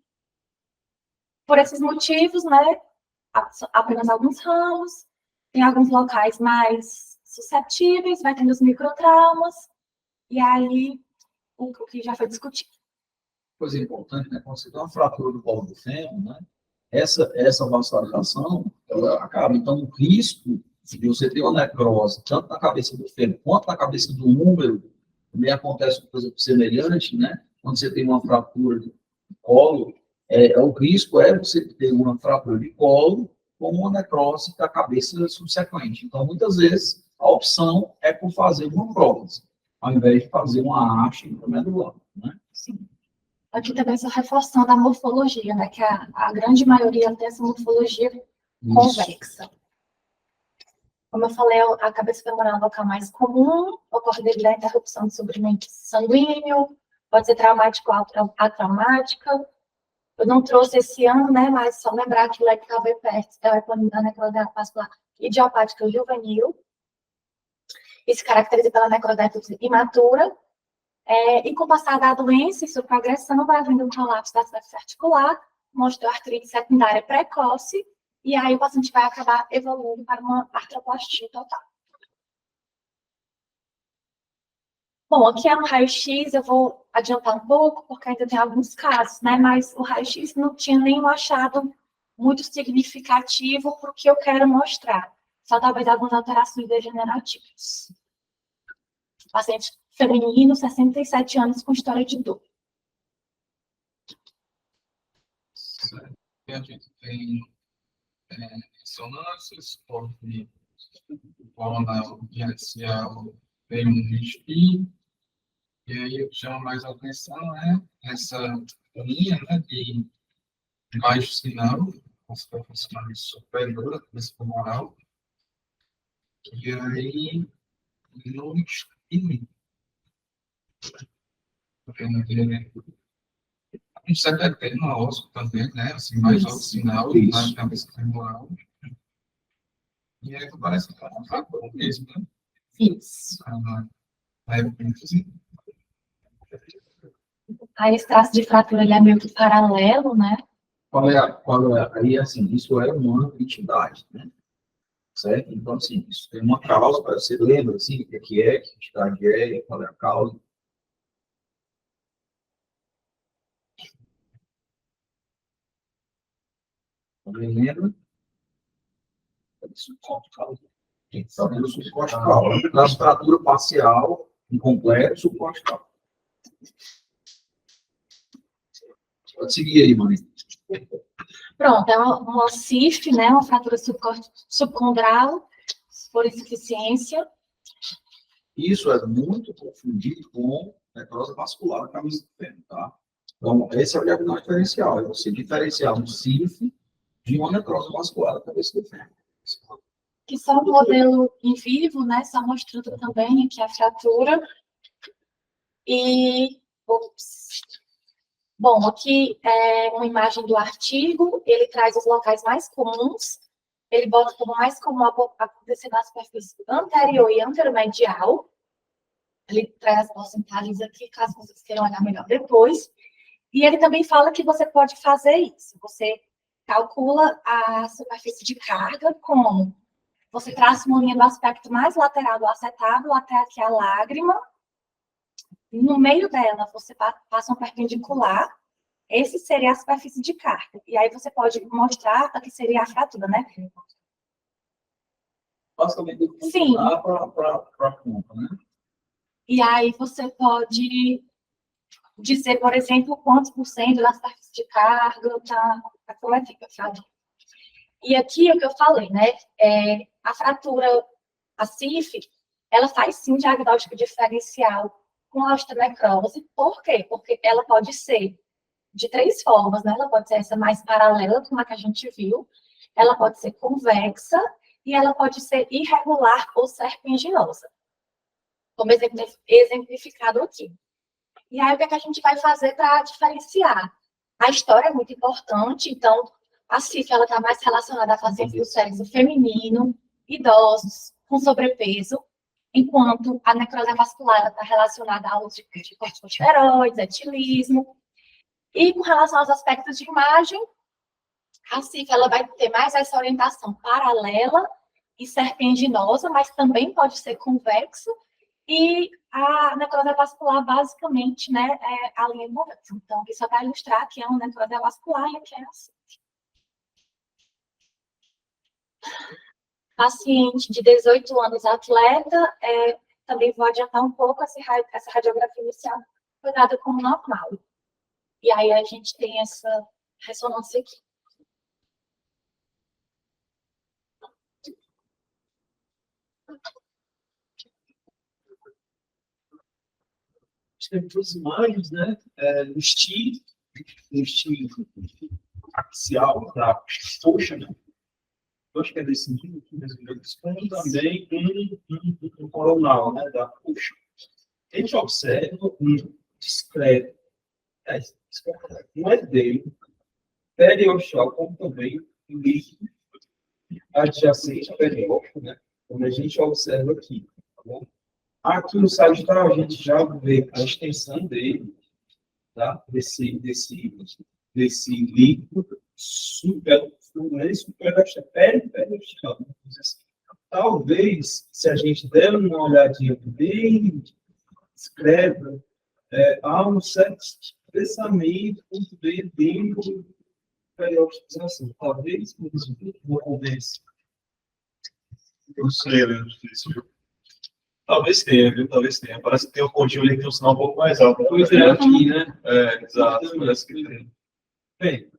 por esses motivos, né, apenas alguns ramos, tem alguns locais mais susceptíveis, vai tendo os microtraumas, e aí o que já foi discutido. Coisa importante, né? Quando você tem uma fratura do colo do fêmur, né? Essa vascularização, ela acaba. Então, o risco de você ter uma necrose, tanto na cabeça do fêmur quanto na cabeça do úmero, também acontece uma coisa semelhante, né? Quando você tem uma fratura de colo, o risco é você ter uma fratura de colo com uma necrose da cabeça subsequente. Então, muitas vezes, a opção é por fazer uma prótese, ao invés de fazer uma haste intramedular, né? Sim. Aqui também só reforçando a morfologia, né? Que a grande maioria tem essa morfologia convexa. Como eu falei, a cabeça femoral é o local mais comum, ocorre devido à interrupção do suprimento sanguíneo, pode ser traumático ou atraumática. Eu não trouxe esse ano, né, mas só lembrar que o leque perto é o epônimo da necrose vascular idiopática juvenil. E se caracteriza pela necrose imatura. E com o passar da doença e sua progressão, vai havendo um colapso da superfície articular, mostrou artrite secundária precoce, e aí o paciente vai acabar evoluindo para uma artroplastia total. Bom, aqui é um raio-x, eu vou adiantar um pouco, porque ainda tem alguns casos, né? Mas o raio-x não tinha nenhum achado muito significativo para o que eu quero mostrar. Só talvez algumas alterações degenerativas. Paciente feminino, 67 anos, com história de dor. E a gente tem ressonâncias, corte coronal axial, tem um espinho, e aí o que chama mais a atenção é essa linha, né, de baixo sinal, a superfície mais superior, esse femoral, e aí no espinho, um CPT no osso também, né, assim, mais alto sinal, na cabeça femoral. E aí parece que é um fator mesmo, né? Isso. Aí eu penso assim, Aí esse traço de fratura, ele é meio que paralelo, né? Aí, assim, isso é uma entidade, né? Certo? Então, assim, isso tem uma causa, você lembra, assim, o que entidade é, qual é a causa? Alguém lembra? Então, é o subcortical. Na fratura parcial, incompleto, subcortical. Pode seguir aí, mãe. Pronto, é uma CIF, né? Uma fratura subcondral por insuficiência. Isso é muito confundido com necrose vascular da cabeça do fêmur, tá? Então, esse é o diagnóstico diferencial. É você diferenciar um CIF de uma necrose vascular da cabeça do fêmur. Que só um modelo em vivo, né? Só mostrando também aqui a fratura. E, bom, aqui é uma imagem do artigo, ele traz os locais mais comuns, ele bota como mais comum acontecer na superfície anterior e anteromedial. Ele traz as porcentagens aqui, caso vocês queiram olhar melhor depois. E ele também fala que você pode fazer isso. Você calcula a superfície de carga como você traça uma linha do aspecto mais lateral do acetábulo até aqui a lágrima. No meio dela, você passa um perpendicular. Esse seria a superfície de carga. E aí você pode mostrar aqui seria a fratura, né? Basicamente, Sim. para a ponta, né? E aí você pode dizer, por exemplo, quantos por cento da superfície de carga está coletiva, sabe? E aqui o que eu falei, né? A fratura, a CIF, ela faz sim diagnóstico diferencial com a osteonecrose. Por quê? Porque ela pode ser de três formas, né? Ela pode ser essa mais paralela, como a que a gente viu, ela pode ser convexa e ela pode ser irregular ou serpinginosa, como exemplificado aqui. E aí, o que é que a gente vai fazer para diferenciar? A história é muito importante, então, a CIF está mais relacionada a pacientes do sexo feminino, idosos, com sobrepeso, enquanto a necrose vascular está relacionada ao uso de corticosteroides, etilismo. E com relação aos aspectos de imagem, a CIF ela vai ter mais essa orientação paralela e serpinginosa, mas também pode ser convexa. E a necrose vascular, basicamente, né, é a linha convexa. Então, aqui só para ilustrar que é uma necrose vascular e aqui é a CIF. Paciente de 18 anos, atleta, também vou adiantar um pouco essa radiografia inicial, foi dada como normal. E aí a gente tem essa ressonância aqui. Tem duas imagens, né? No estilo axial da coxa, né? Eu acho que é desse nível aqui, mesmo, como também um coronal, né? Da coxa. A gente observa um discreto, não é dele, periosteal, como também líquido adjacente ao periósteo, né? Como a gente observa aqui, tá bom? Aqui no sagital a gente já vê a extensão dele, tá? Desse líquido periosteal. Talvez, se a gente der uma olhadinha bem discreta, há um certo pensamento dentro do periósteo. Talvez, por exemplo, Não sei, né? Talvez tenha, viu? Talvez tenha. Parece que tem um pontinho ali que tem um sinal um pouco mais alto. Pois é, aqui, né? Exato. Parece que tem. Bem,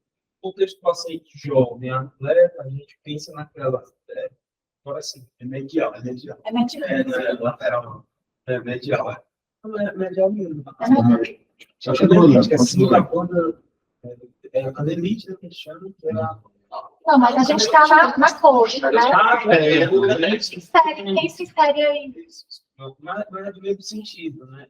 contexto do paciente jovem, atleta, a gente pensa naquela. Agora sim, é medial. É mentira. Não é lateral, não. É medial. Não é medial mesmo. Só que não, Acho que é assim da banda. É a cadelite, né, que a gente chama, que é a. Não, mas a gente está na coxa, né? Quem se insere aí? Mas é do mesmo sentido, né?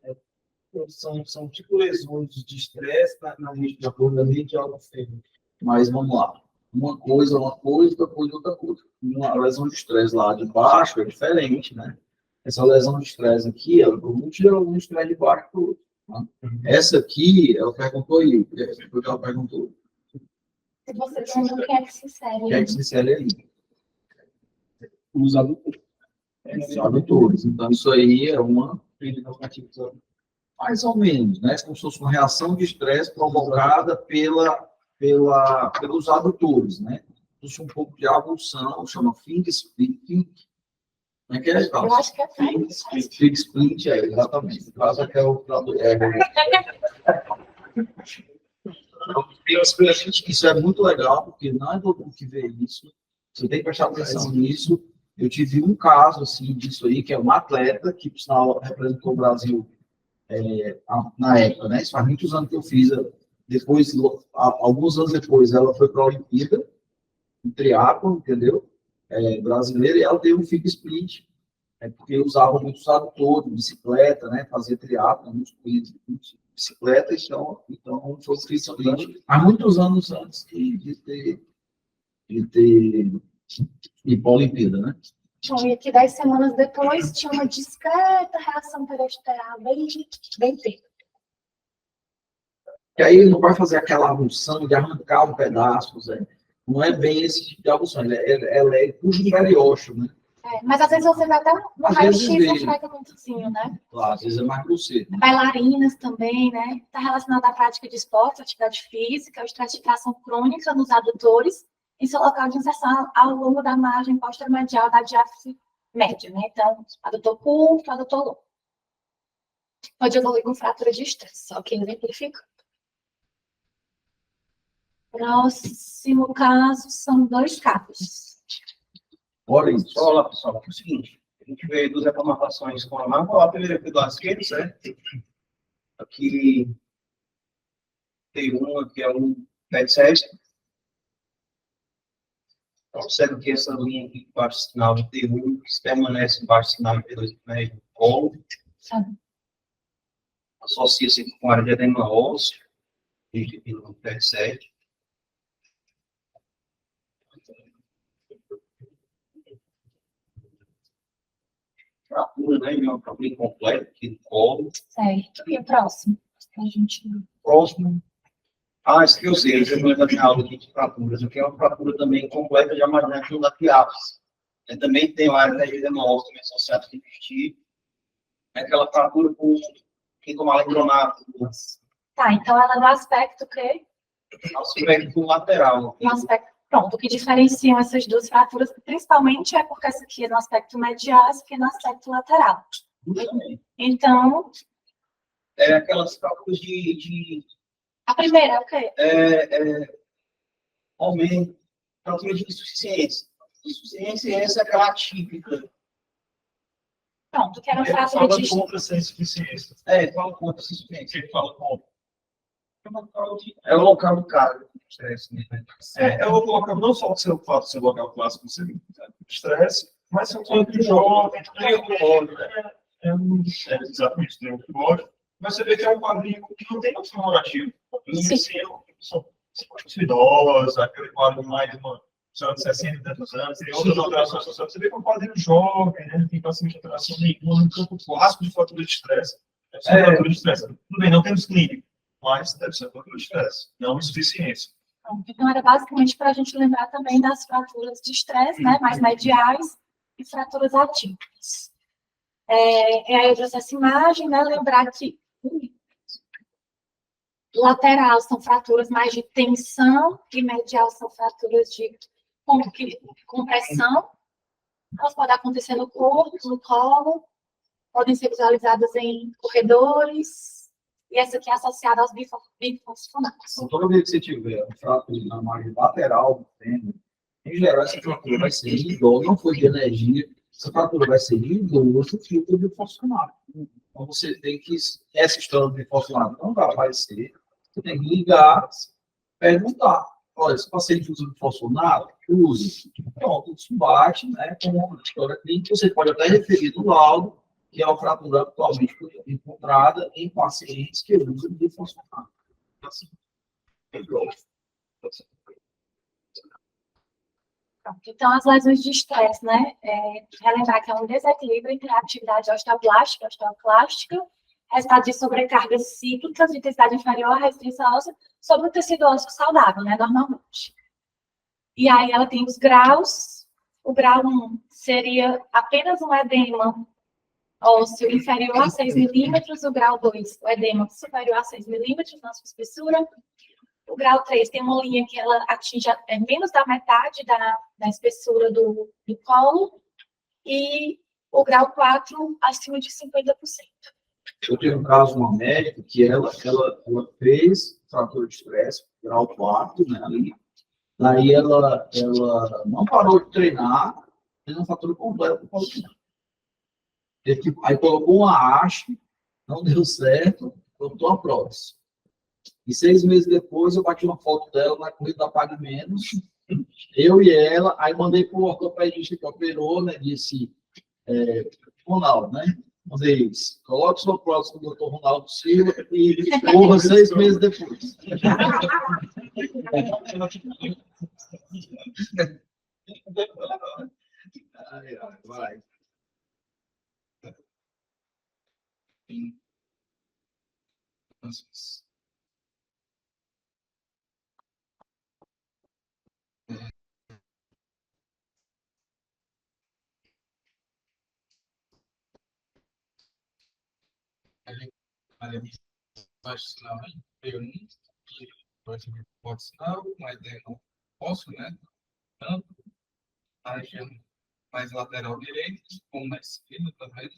São tipo lesões de estresse na gente da banda ali, que é algo feio. Mas vamos lá. Uma coisa, outra coisa. Uma lesão de estresse lá de baixo é diferente, né? Essa lesão de estresse aqui, ela muito gerou um estresse de baixo para o outro. Né? Essa aqui, ela perguntou aí, porque ela perguntou. Se você lembra o que é que se insere? O que é que se insere aí? Os adultos. Os adutores. Então, isso aí é uma mais ou menos, né? Como se fosse uma reação de estresse provocada pelos adutores, né? Isso um pouco de avulsão, chama finger splitting. Como é que é? Eu acho que é Finger split, exatamente. No caso, é o isso é muito legal, porque não é todo mundo que vê isso. Você tem que prestar atenção nisso. Eu tive um caso assim, disso aí, que é uma atleta que, por sinal, representou o Brasil na época, né? Isso faz muitos anos que eu fiz. Depois, alguns anos depois, ela foi para a Olimpíada, em triatlo, entendeu? Brasileira, e ela teve um finger split, porque usava muitos adutores, bicicleta, né? Fazia triatlo, muitos bicicleta, então foi finger split. Há muitos anos antes de ter ir para a Olimpíada, né? Bom, e aqui 10 semanas depois tinha uma discreta reação periosteal bem feita. Que aí não vai fazer aquela avulsão de arrancar um pedaço, Zé. Não é bem esse tipo de avulsão, ela é puxa do periósteo, né? Mas às vezes você vai até no raio-x e enxerga muito assim, né? Claro, às vezes é mais grosseiro. Né? Bailarinas também, né? Está relacionada à prática de esporte, atividade física, estratificação crônica nos adutores em seu local de inserção ao longo da margem posteromedial da diáfise média, né? Então, adutor curto, adutor longo. Pode evoluir com fratura de estresse, só que exemplifica. Próximo caso são 2 casos. Olha isso. Olá, pessoal, é o seguinte, a gente veio duas reclamações com a mão, a primeira aqui do lado esquerdo, certo? Aqui tem uma que é um PET-7. Observe que essa linha aqui embaixo do sinal de T1, que permanece embaixo do sinal de T2 no colo, associa-se com a área de edema ósseo, aqui no PET-7. Fratura, né? Uma fratura incompleta aqui no colo. Certo. E o próximo? A gente... Próximo. Isso que eu sei, eu lembro da minha aula aqui de fraturas. Aqui é uma fratura também completa de amargento da piáfise. Também tem uma área de edema ósseo, também associada com intestino. É aquela fratura com quem tomar lendronato. Tá, então ela é no aspecto que? Aspecto lateral. No aspecto, pronto, o que diferenciam essas duas fraturas, principalmente, é porque essa aqui é no aspecto medial, essa aqui é no aspecto lateral. Então... É aquelas fraturas de... A primeira é o quê? Aumento, fratura de insuficiência. Insuficiência é essa aquela típica. Pronto, que era Ele fratura fala de contra essa insuficiência. Fala contra essa experiência. Ele fala contra. É o local do cara. Estresse, né? Eu vou colocar não só o seu fato de ser local clássico, você estresse, mas se eu coloco de jovem, tem o óleo, exatamente, tem o óleo, mas você vê que é um quadrinho que não tem opção morativa. São idosa, aquele quadro mais uma senhora de 60 e tantos anos, tem outras alterações sociais. Você vê que é um quadrinho jovem, né? Não tem praticamente alteração nenhuma no campo clássico de fatura de estresse. Deve ser fatura de estresse. Tudo bem, não temos clínico, mas deve ser fatura de estresse, não insuficiência. Então, era basicamente para a gente lembrar também das fraturas de estresse, né, mais mediais e fraturas atípicas. Aí eu trouxe essa imagem, né, lembrar que lateral são fraturas mais de tensão e medial são fraturas de compressão. Elas podem acontecer no corpo, no colo, podem ser visualizadas em corredores, e essa aqui é associada aos bifosfonatos. Então, toda vez que você tiver um fratura na margem lateral do fêmur, em geral, essa fratura vai ser de dor, não foi de energia, essa fratura vai ser de dor, filtro de fosfonato. Então, você tem que, essa história de fosfonato não vai aparecer, você tem que ligar, perguntar. Olha, esse paciente usa bifosfonato? Use. Pronto, isso bate, né, com uma história clínica, você pode até referir no laudo, que é uma fratura atualmente encontrada em pacientes que usam bifosfonato. Então, as lesões de estresse, né? Relembrar que é um desequilíbrio entre a atividade osteoblástica e osteoclástica, resultado de sobrecargas cíclicas de intensidade inferior à resistência óssea sobre o tecido ósseo saudável, né? Normalmente. E aí ela tem os graus. O grau 1 seria apenas um edema ósseo inferior a 6 milímetros, o grau 2, o edema superior a 6 milímetros na sua espessura. O grau 3 tem uma linha que ela atinge menos da metade da espessura do colo. E o grau 4 acima de 50%. Eu tenho um caso, uma médica, que ela fez fratura de estresse, grau 4, né, ali. Daí ela não parou de treinar, fez uma fratura completa do colo. Aí colocou uma haste, não deu certo, botou a prótese. E 6 meses depois, eu bati uma foto dela na corrida da Pague Menos, eu e ela, aí mandei para o ortopedista que operou, né, disse, Ronaldo, né, mandei isso, coloque sua prótese no Dr. Ronaldo Silva e corra 6 meses depois. Vai. Pode sinal, mas não posso, né? Tanto na região mais lateral direita, como na esquerda também.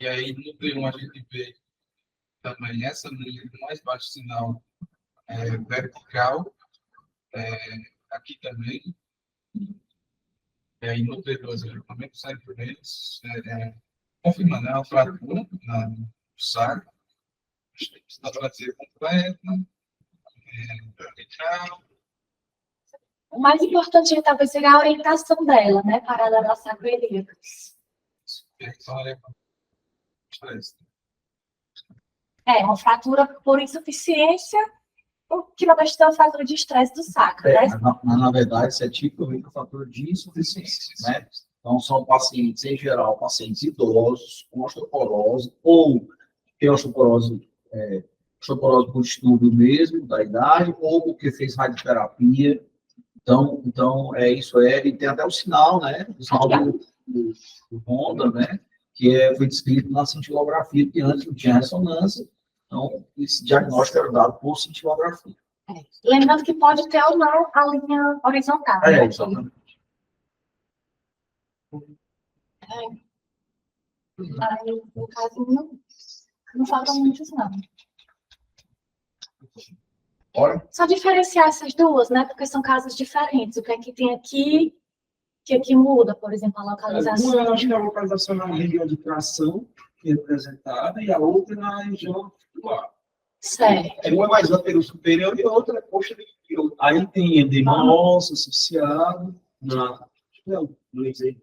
E aí, no P1, a gente vê também essa linha mais baixo sinal vertical, aqui também. E aí, no P2, ele também consegue ver, confirmando a fratura no saco, da traseira completa, vertical. O mais importante talvez seja a orientação dela, né? Paralela às sacroiliacas. Uma fratura por insuficiência, que vai ter uma fratura de estresse do sacro, né? Na verdade, isso é tipicamente uma fratura de insuficiência, né? Então, são pacientes, em geral, pacientes idosos, com osteoporose, ou tem osteoporose por estudo mesmo, da idade, ou porque fez radioterapia. Então, e tem até o sinal, né? O sinal do Honda, né? Que foi descrito na cintilografia, porque antes não tinha ressonância. Então, esse diagnóstico era dado por cintilografia. Lembrando que pode ter ou não a linha horizontal. Né? Exatamente. Aí, no caso, não faltam muitos, não. Bora? Só diferenciar essas duas, né? Porque são casos diferentes. O que é que tem aqui que muda, por exemplo, a Uma, localização. eu acho que é a localização na região de tração, que é representada, e a outra na região articular. Certo. Uma é mais anterior superior e a outra é posterior. Aí tem edema ósseo associado na... Não, Luiz aí.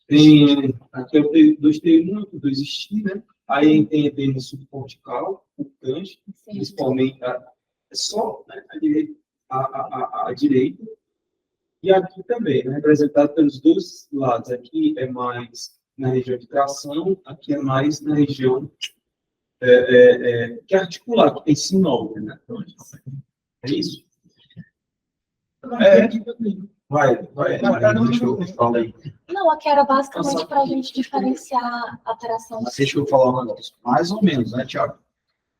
Tem, aqui eu tenho 2T1, 2X, né? Aí tem edema subcortical, importante, principalmente só, né, a direita. E aqui também, né, representado pelos dois lados. Aqui é mais na região de tração, aqui é mais na região que é articular, que tem sinópia, né? É isso? Vai, deixa eu falar aí. Não, aqui era basicamente para a gente diferenciar a alteração. Mas deixa eu falar um negócio. Mais ou menos, né, Thiago?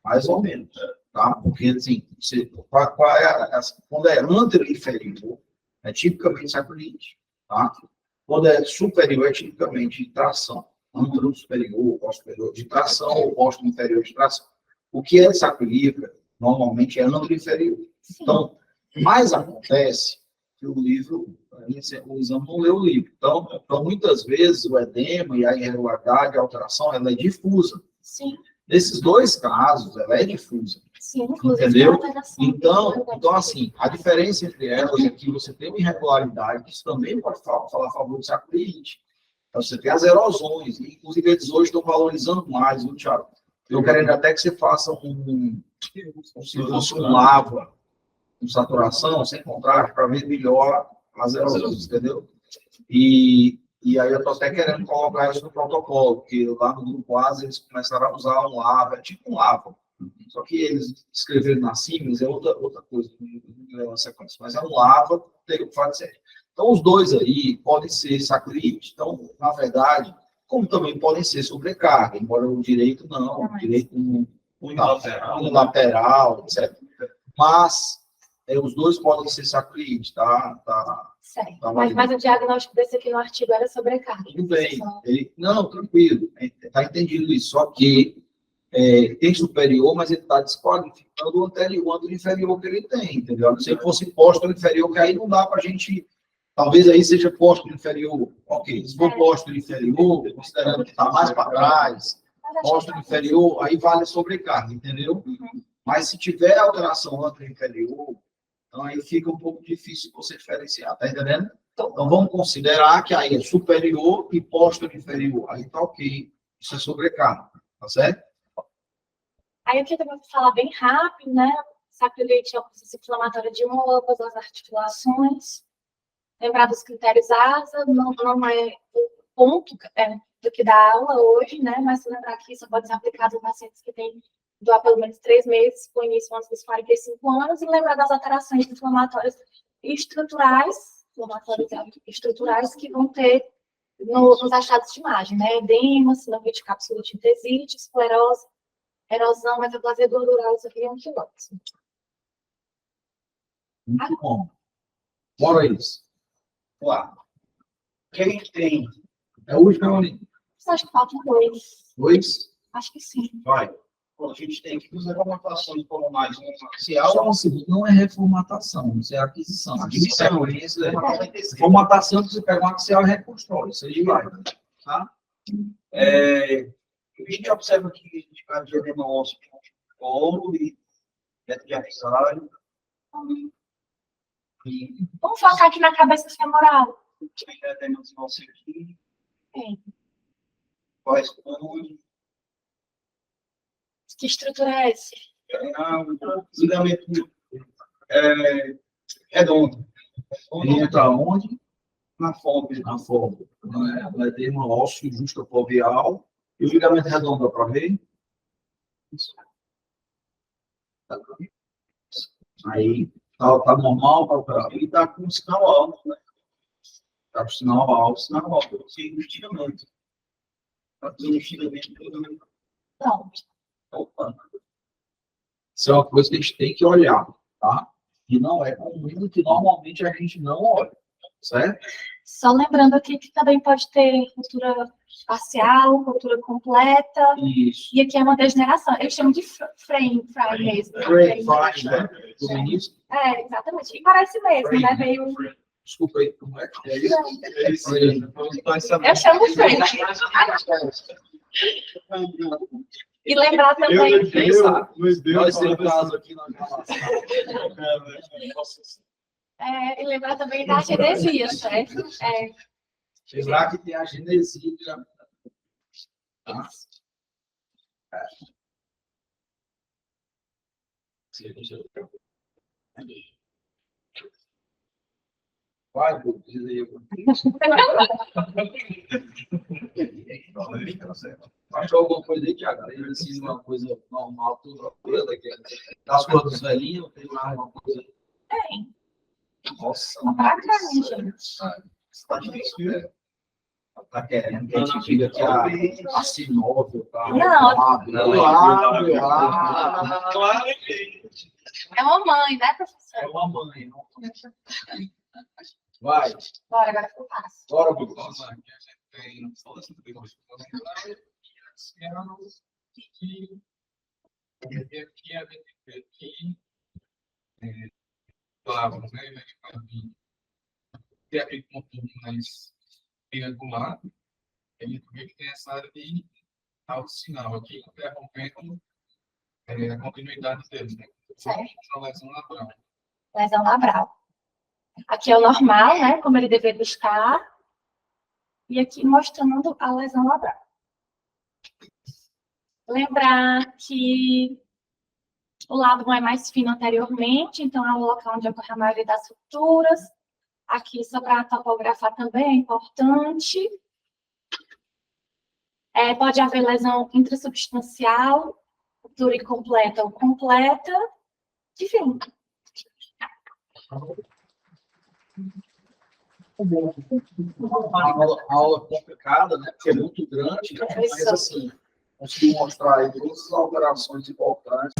Mais ou menos, tá? Porque, assim, quando é anterior e inferior, é tipicamente sacroiliite, tá? Quando é superior, é tipicamente tração. Anterior superior, pós-superior de tração, ou pós-inferior de tração. O que é sacroiliaca, normalmente, é anterior e inferior. Então, mais acontece que o livro, o exame não lê o livro. Então, muitas vezes, o edema e a irregularidade, a alteração, ela é difusa. Sim. Nesses dois casos, ela é difusa. Sim, inclusive. Entendeu? Então, assim, a diferença entre elas é que você tem uma irregularidade, que isso também pode falar a favor de sacroiliite. Então, você tem as erosões, e inclusive eles hoje estão valorizando mais, viu, Thiago? Eu quero até que você faça se fosse um lava, com saturação, sem contraste, para ver melhor as erosões, entendeu? E aí eu estou até querendo colocar isso no protocolo, porque lá no grupo ASA eles começaram a usar um lava, tipo um lava. Só que eles escreveram na Siemens, é outra coisa, não leva a sequência, mas é um lava, tem o que fazer. Então, os dois aí podem ser sacroiliite. Então, na verdade, como também podem ser sobrecarga, embora o direito não, o direito unilateral, etc. Mas os dois podem ser sacroiliite, tá? Certo. Mas o diagnóstico desse aqui no artigo era sobrecarga. Tudo bem. Não, tranquilo. Está entendido isso. Só que tem superior, mas ele está desqualificando o anterior do inferior que ele tem, entendeu? Se ele fosse posto inferior, que aí não dá para a gente... Talvez aí seja posto inferior. Ok, se for posto inferior, considerando que está mais para trás, posto inferior, aí vale sobrecarga, entendeu? Mas se tiver alteração anterior inferior, então aí fica um pouco difícil você diferenciar, tá entendendo? Então vamos considerar que aí é superior e posto inferior. Aí tá ok, isso é sobrecarga, tá certo? Aí eu queria falar bem rápido, né? Sacroiliite é uma processo inflamatório de ambas as articulações. Lembrar dos critérios ASA, não é o ponto do que dá aula hoje, né? Mas se lembrar que isso pode ser aplicado em pacientes que têm há pelo menos 3 meses, com início antes dos 45 anos, e lembrar das alterações inflamatórias estruturais que vão ter nos achados de imagem, né? Edema, sinovite, capsulite, intesite, esclerose, erosão, metaplasia gordurosa e anquilose. Muito bom. Bora isso. Lá. O que a gente tem? É hoje, Carolina? Acho que faltam 2. 2? Acho que sim. Vai. Bom, a gente tem aqui as reformatações pulmonares facial. Só um segundo, não é reformatação, isso é aquisição. Aquisição. Formatação, você pega um axial e reconstrói, isso aí vai. Tá? A gente observa aqui de caso de edema ósseo, colo e reto de avissário. Vamos focar aqui na cabeça femoral. Edema ósseo aqui. Tem. Corresponde. Que estrutura é essa? Ligamento redondo. Ele entra onde? Na fóbia. Na fóbia. Vai ter uma ósseo justafoveal e o ligamento redondo dá para ver? Aí tá normal para Ele está com sinal alto, né? Está com sinal alto. Sinal alto. Sem estiramento. Está tendo estiramento. Não. Opa. Isso é uma coisa que a gente tem que olhar, tá? E não é comum, que normalmente a gente não olha, certo? Só lembrando aqui que também pode ter ruptura parcial, ruptura completa. Isso. E aqui é uma degeneração. Eles chamam de frame mesmo. Frame, né? Do início. Exatamente. E parece mesmo, né? Meio Desculpa aí, como é que é isso? É isso aí. Então, essa Eu chamo Fred. E lembrar também. Nós temos caso aqui na gravação. E lembrar também da genesia, certo? Lembrar que tem a genesia. Tá? Vai, Bruno, diz aí. Acho que alguma coisa aí, Thiago. Ele ensina uma coisa normal, tudo tranquilo aqui. Das coisas dos velhinhos, tem mais uma coisa. Tem. Nossa, Bacana, gente. Tá difícil, tá querendo que a a gente gente diga diga que a sinóvel, tá? Não. Claro que É uma mãe, né, professor? É uma mãe. Não? Vai, Bora, agora que eu faço. bora, Bruno. Vamos lá, aqui a gente tem instalação de recursos fundamentais, financiados, e aqui a gente vê que, claro, né, tem aquele contorno mais triangular, a gente vê que tem essa área de alto sinal aqui, interrompendo a continuidade dele, né? Certo. Uma lesão natural. Lesão labral. Aqui é o normal, né? Como ele deveria estar. E aqui mostrando a lesão labral. Lembrar que o lábio é mais fino anteriormente, então é o local onde ocorre a maioria das rupturas. Aqui, só para topografar também, é importante. Pode haver lesão intrasubstancial, ruptura incompleta ou completa. Enfim. Aula complicada, né? Porque é muito grande, mas assim, consegui mostrar aí todas as alterações importantes.